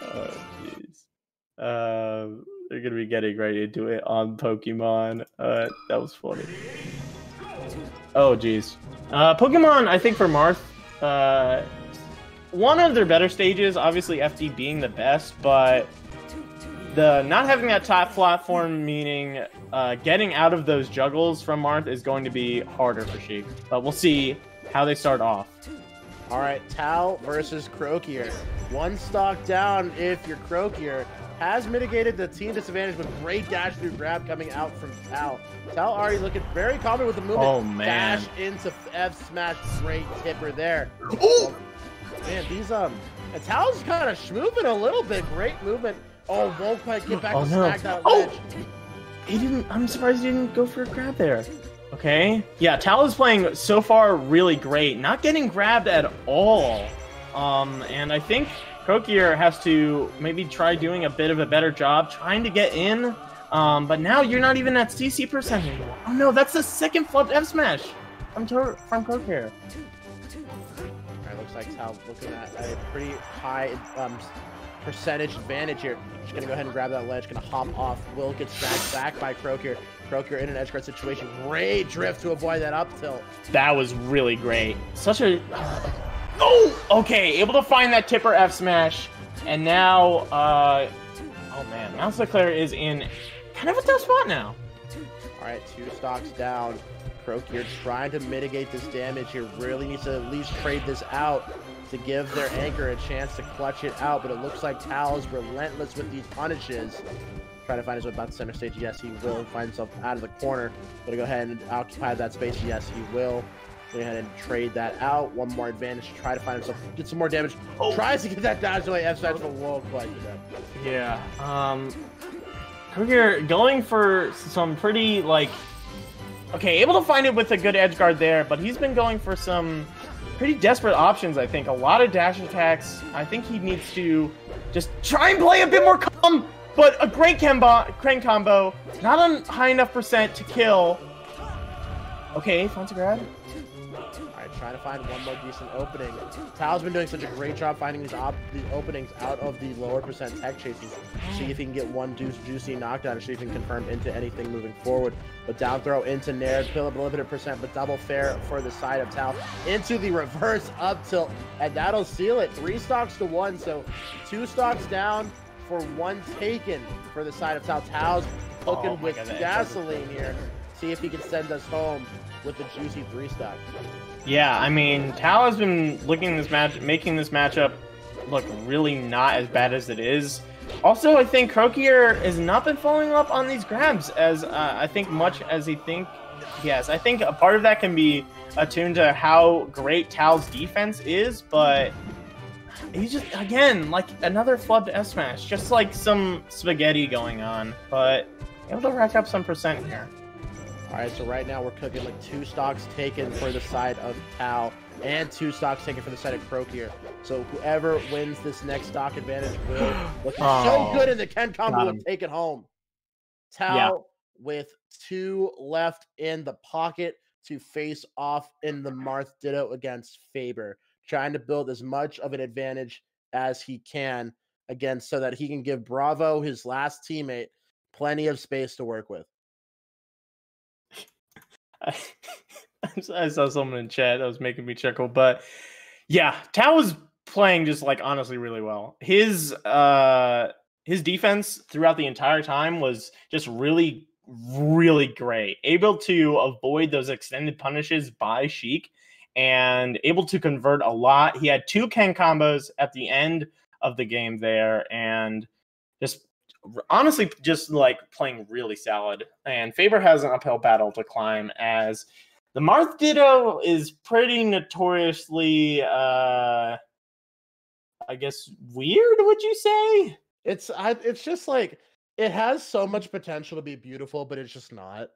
Oh, jeez. They're gonna be getting right into it on Pokemon. That was funny. Oh, jeez. Pokemon, I think for Marth, one of their better stages, obviously FD being the best, but the not having that top platform, meaning getting out of those juggles from Marth is going to be harder for Sheik. But we'll see how they start off. All right, Tal versus Croakier. 1 stock down if you're Croakier. Has mitigated the team disadvantage with great dash through grab coming out from Tal. Tal already looking very confident with the movement. Oh, man. Dash into F smash. Great tipper there. Oh! Man, these and Tal's kind of schmooving a little bit. Great movement. Oh, won't quite get back to smack that ledge. I'm surprised he didn't go for a grab there. Okay. Yeah, Tal is playing so far really great. Not getting grabbed at all. And I think Croakier has to maybe try doing a bit of a better job trying to get in. But now you're not even at CC percent anymore. Oh no, that's the second flubbed F smash from Croakier. Alright, looks like Tal looking at a pretty high percentage advantage here. Just gonna go ahead and grab that ledge, gonna hop off. Will get snagged back by Croakier. Croakier in an edge guard situation. Great drift to avoid that up tilt. That was really great. Such a oh, okay, able to find that tipper F smash, and now oh man, Montclair is in kind of a tough spot now. All right, 2 stocks down. Croakier trying to mitigate this damage here. Really needs to at least trade this out to give their anchor a chance to clutch it out, but it looks like Tal is relentless with these punishes. Trying to find his way back to center stage. Yes, he will find himself out of the corner. Gonna go ahead and occupy that space. Yes, he will. Go ahead and trade that out. One more advantage to try to find himself, get some more damage. Oh. Tries to get that dodge away. F smash, but won't quite do that. Yeah. Croakier going for some pretty okay, able to find it with a good edge guard there, but he's been going for some pretty desperate options, I think. A lot of dash attacks. I think he needs to just try and play a bit more calm, but a great crane combo. Not on high enough percent to kill. Okay, fancy grab. Alright, trying to find one more decent opening. Tao's been doing such a great job finding these openings out of the lower percent tech chases. See if he can get one juicy knockdown and see if he can confirm into anything moving forward. But down throw into Nair, pill up a limited percent, but double fair for the side of Tao. Into the reverse up tilt, and that'll seal it. 3 stocks to 1, so 2 stocks down for 1 taken for the side of Tao. Tao's poking with gasoline here. See if he can send us home with the juicy 3 stock. Yeah, I mean, Tao has been making this matchup look really not as bad as it is. Also, I think Crokier has not been following up on these grabs as I think much as he think. Yes, I think a part of that can be attuned to how great Tao's defense is, but he's just, again, like another flubbed F smash, just like some spaghetti going on, but able to rack up some percent here. All right, so right now we're cooking like 2 stocks taken for the side of Tao and 2 stocks taken for the side of Crokier. So whoever wins this next stock advantage will look so good in the Ken combo will take it home. Tao with 2 left in the pocket to face off in the Marth Ditto against Faber, trying to build as much of an advantage as he can against so that he can give Bravo, his last teammate, plenty of space to work with. I saw someone in chat that was making me chuckle, but yeah, Tao was playing just like honestly really well. His defense throughout the entire time was just really, really great. Able to avoid those extended punishes by Sheik and able to convert a lot. He had 2 Ken combos at the end of the game there, and just honestly just like playing really solid. And Faber has an uphill battle to climb as the Marth Ditto is pretty notoriously I guess weird, would you say? It's just like it has so much potential to be beautiful, but it's just not.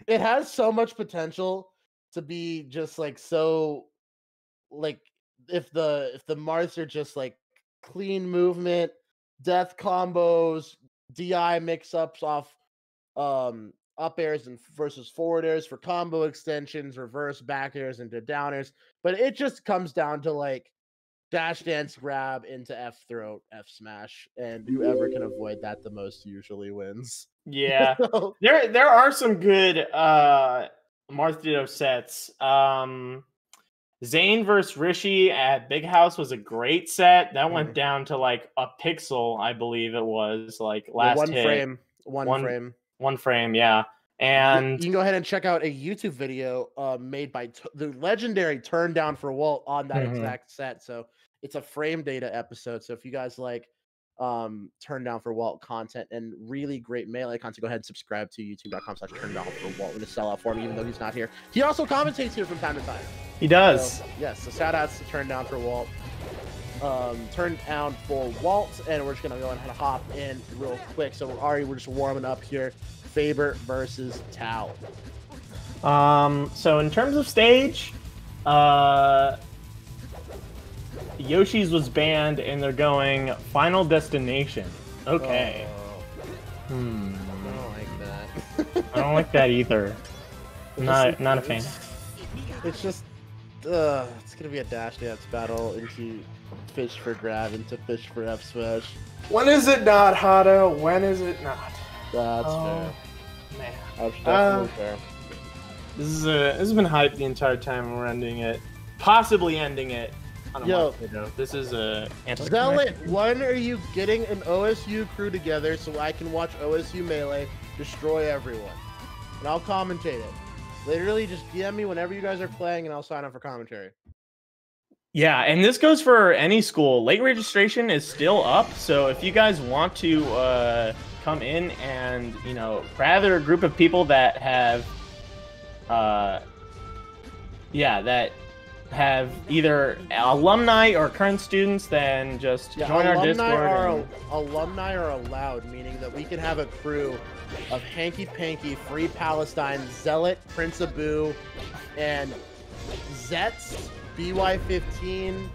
It has so much potential to be just like so like if the Marths are just like clean movement, death combos, DI mix-ups off up airs and versus forward airs for combo extensions, reverse back airs into down airs. But it just comes down to like dash dance grab into F throat, F smash, and whoever can avoid that the most usually wins. Yeah. So, there are some good Marth Ditto sets. Zane versus Rishi at Big House was a great set. That went down to like a pixel, I believe it was, like last hit. One frame, yeah. And you can go ahead and check out a YouTube video made by the legendary Turn Down for Walt on that exact set. So it's a frame data episode. So if you guys like Turn Down for Walt content and really great melee content, go ahead and subscribe to youtube.com/turndownforwalt. We're going to sell out for him even though he's not here. He also commentates here from time to time. He does. So, yes, so shout outs to Turn Down for Walt. Turn Down for Walt, and we're just gonna go ahead and hop in real quick. So we're just warming up here. Faber versus Tao. So in terms of stage, Yoshi's was banned, and they're going Final Destination. Okay. I don't like that. I don't like that either. Not a fan. It's just it's gonna be a dash dance battle into fish for grab into fish for F smash. When is it not, Hado? When is it not? That's fair. Man. That's definitely fair. This has been hyped the entire time. We're ending it, possibly ending it. Yo, this is a Zealot. When are you getting an OSU crew together so I can watch OSU Melee destroy everyone, and I'll commentate it? Literally, just DM me whenever you guys are playing, and I'll sign up for commentary. Yeah, and this goes for any school. Late registration is still up, so if you guys want to come in and, you know, rather a group of people that have, that have either alumni or current students, then just join our Discord. Alumni are allowed, meaning that we can have a crew of Hanky Panky, Free Palestine, Zealot, Prince Abu, and Zets, BY15.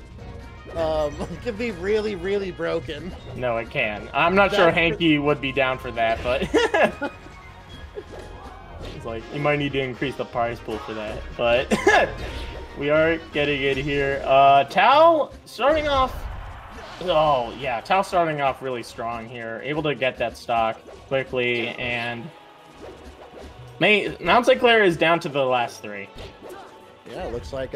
It could be really, really broken. No, it can. I'm not sure Hanky would be down for that, but sounds like. You might need to increase the prize pool for that, but we are getting it here. Tao starting off. Oh yeah, Tao starting off really strong here, able to get that stock quickly, and Montclair is down to the last 3. Yeah, it looks like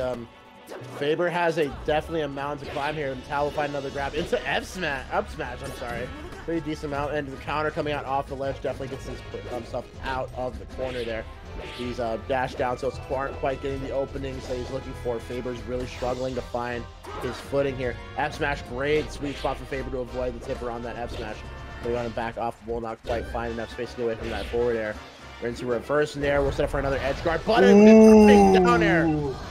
Faber has definitely a mountain to climb here, and Tao will find another grab into up smash. I'm sorry, pretty decent amount, and the counter coming out off the ledge definitely gets his stuff out of the corner there. He's dashed down, so it's aren't quite getting the openings that he's looking for. Faber's really struggling to find his footing here. F smash, great sweet spot for Faber to avoid the tipper on that F smash. We're going to back off the wall, not quite find enough space to get away from that forward air. We're into reverse in there. We'll set up for another edge guard, but it's down air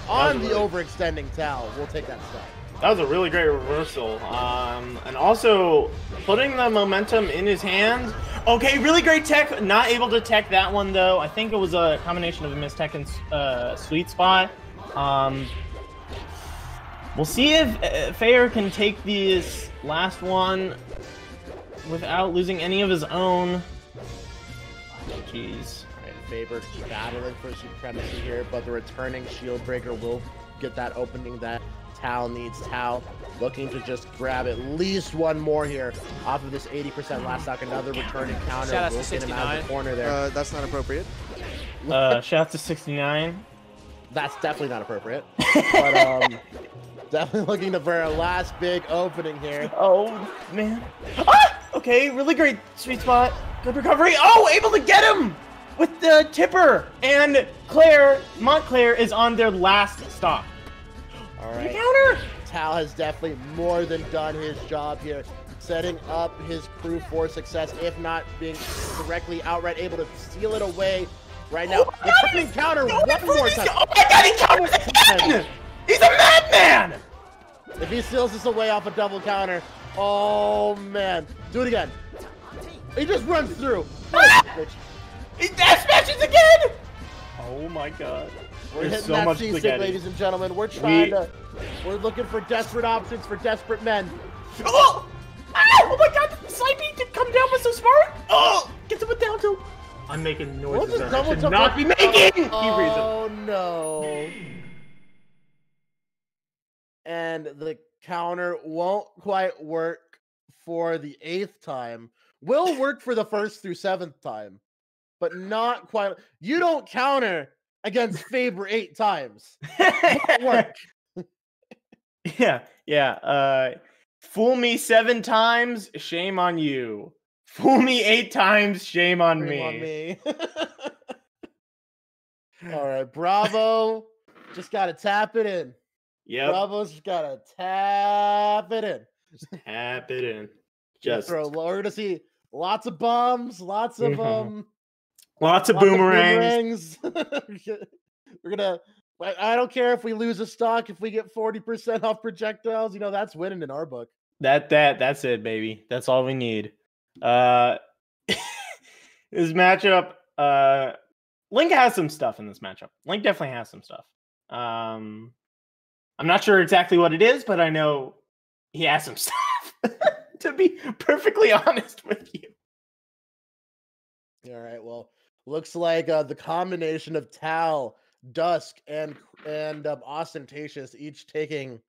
on the overextending Tao. We'll take that stop. That was a really great reversal. And also putting the momentum in his hands. Okay, really great tech. Not able to tech that one, though. I think it was a combination of a missed tech and sweet spot. We'll see if Fair can take this last one without losing any of his own. Jeez. All right, Faber battling for supremacy here, but the returning shield breaker will get that opening that Tao needs. Tao looking to just grab at least one more here off of this 80% last stock. Another returning counter will get him out of the corner there. That's not appropriate. Shout out to 69. That's definitely not appropriate. But definitely looking for a last big opening here. Oh man. Ah! Okay, really great sweet spot. Good recovery. Oh, able to get him with the tipper. And Montclair is on their last stop. All right. Counter. Tao has definitely more than done his job here, setting up his crew for success, if not being directly outright able to steal it away right now. Returning counter one more time. Oh my god, he counters again! He's a madman! If he steals this away off a double counter, oh man. Do it again. He just runs through. He dash smashes again! Oh my god. We're There's hitting so that much C-Sig, spaghetti. ladies and gentlemen. We're looking for desperate options for desperate men. Oh! Oh my god, Slipey did come down with so smart! Oh! Gets him with down to. I'm making noises that I should not be making! Oh no. And the counter won't quite work for the 8th time. Will work for the 1st through 7th time, but not quite. You don't counter against Faber 8 times. It won't work. Yeah. Fool me 7 times, shame on you. Fool me 8 times, shame on me. All right, Bravo. Just gotta tap it in. Yep. Bravo's just gotta tap it in. Tap it in. We're gonna see lots of bombs, lots of lots of boomerangs. We're gonna. I don't care if we lose a stock. If we get 40% off projectiles, that's winning in our book. That's it, baby. That's all we need. This matchup. Link has some stuff in this matchup. Link definitely has some stuff. I'm not sure exactly what it is, but I know he has some stuff. To be perfectly honest with you. All right. Well, looks like the combination of Tal, Dusk, and Ostentatious each taking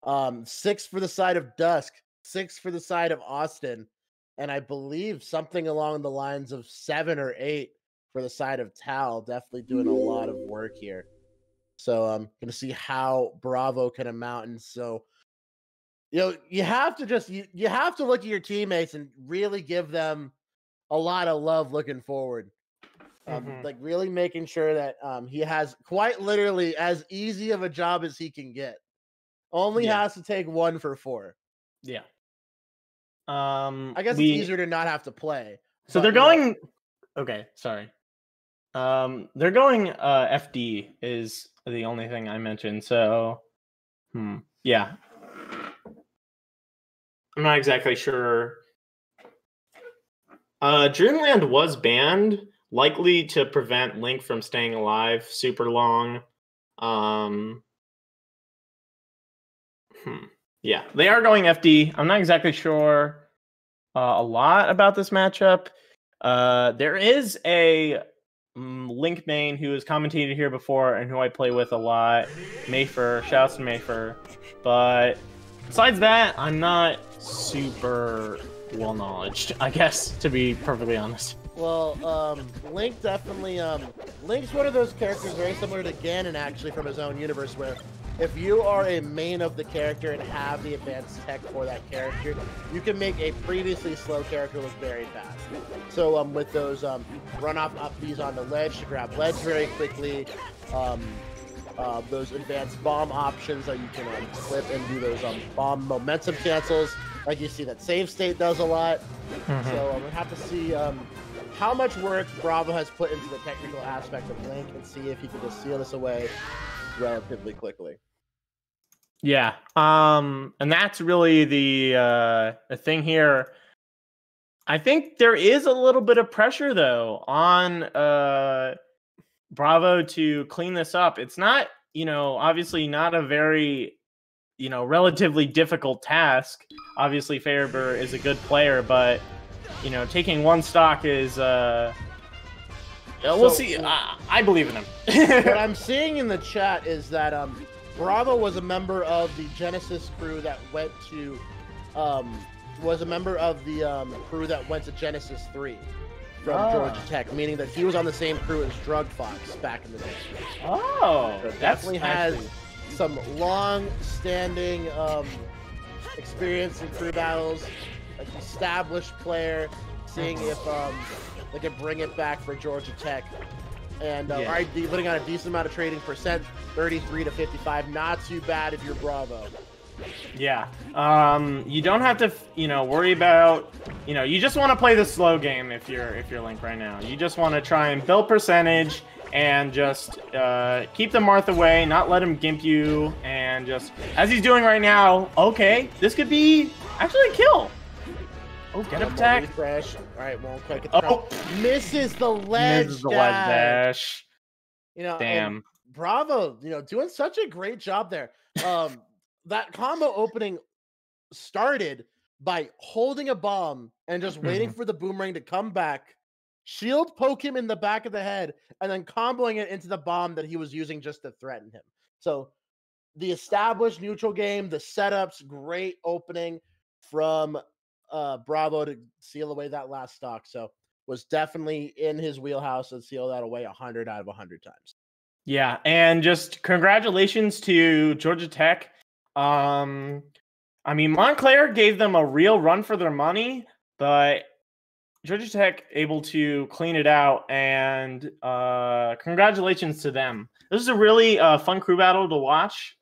6 for the side of Dusk, 6 for the side of Austin, and I believe something along the lines of 7 or 8 for the side of Tal. Definitely doing a lot of work here. So I'm gonna see how Bravo can amount. And so, you have to you have to look at your teammates and really give them a lot of love looking forward. Like really making sure that he has quite literally as easy of a job as he can get. Only has to take 1 for 4. Yeah. I guess it's easier to not have to play. So they're going. Okay, sorry. They're going. FD is the only thing I mentioned. So, yeah. I'm not exactly sure. Dreamland was banned, likely to prevent Link from staying alive super long. Yeah, they are going FD. I'm not exactly sure a lot about this matchup. There is a Link main who has commentated here before and who I play with a lot. Mayfer, shouts to Mayfer. But besides that, I'm not super well-knowledged, I guess, to be perfectly honest. Well, Link definitely, Link's one of those characters very similar to Ganon, actually, from his own universe, where if you are a main of the character and have the advanced tech for that character, you can make a previously slow character look very fast. So, with those, run-off up-Bs on the ledge to grab ledge very quickly, those advanced bomb options that you can flip and do those bomb momentum cancels, like you see that save state does a lot. So we'll have to see how much work Bravo has put into the technical aspect of Link and see if he can just seal this away relatively quickly. Yeah, and that's really the thing here. I think there is a little bit of pressure though on Bravo to clean this up. It's not, obviously not a very, relatively difficult task. Obviously, Fairber is a good player, but taking one stock is we'll see. I believe in him. What I'm seeing in the chat is that Bravo was a member of the Genesis crew that went to crew that went to Genesis 3 from Georgia Tech, meaning that he was on the same crew as Drug Fox back in the day. Oh, so definitely has some long-standing experience in crew battles, like established player, seeing if they can bring it back for Georgia Tech. And already putting on a decent amount of trading percent, 33 to 55. Not too bad if you're Bravo. Yeah. You don't have to, worry about, you just want to play the slow game if you're Link right now. You just want to try and build percentage and just keep the Marth away, not let him gimp you, and just, as he's doing right now, okay, this could be actually a kill. Oh, get up attack. Refresh. All right, won't quite get the misses the ledge Misses the ledge dash. Damn. Bravo, doing such a great job there. That combo opening started by holding a bomb and just waiting for the boomerang to come back, shield poke him in the back of the head, and then comboing it into the bomb that he was using just to threaten him. So the established neutral game, the setups, great opening from Bravo to seal away that last stock. So was definitely in his wheelhouse and seal that away 100 out of 100 times. Yeah, and just congratulations to Georgia Tech. Montclair gave them a real run for their money, but Georgia Tech able to clean it out, and congratulations to them. This is a really fun crew battle to watch.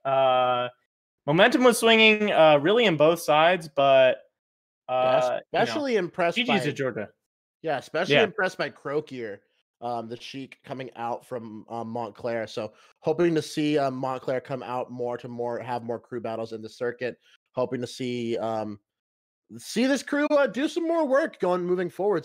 Momentum was swinging really in both sides, but especially impressed GG's by to Georgia. Yeah, especially impressed by Crokier, the Sheik coming out from Montclair. So hoping to see Montclair come out have more crew battles in the circuit. Hoping to see this crew do some more work moving forward.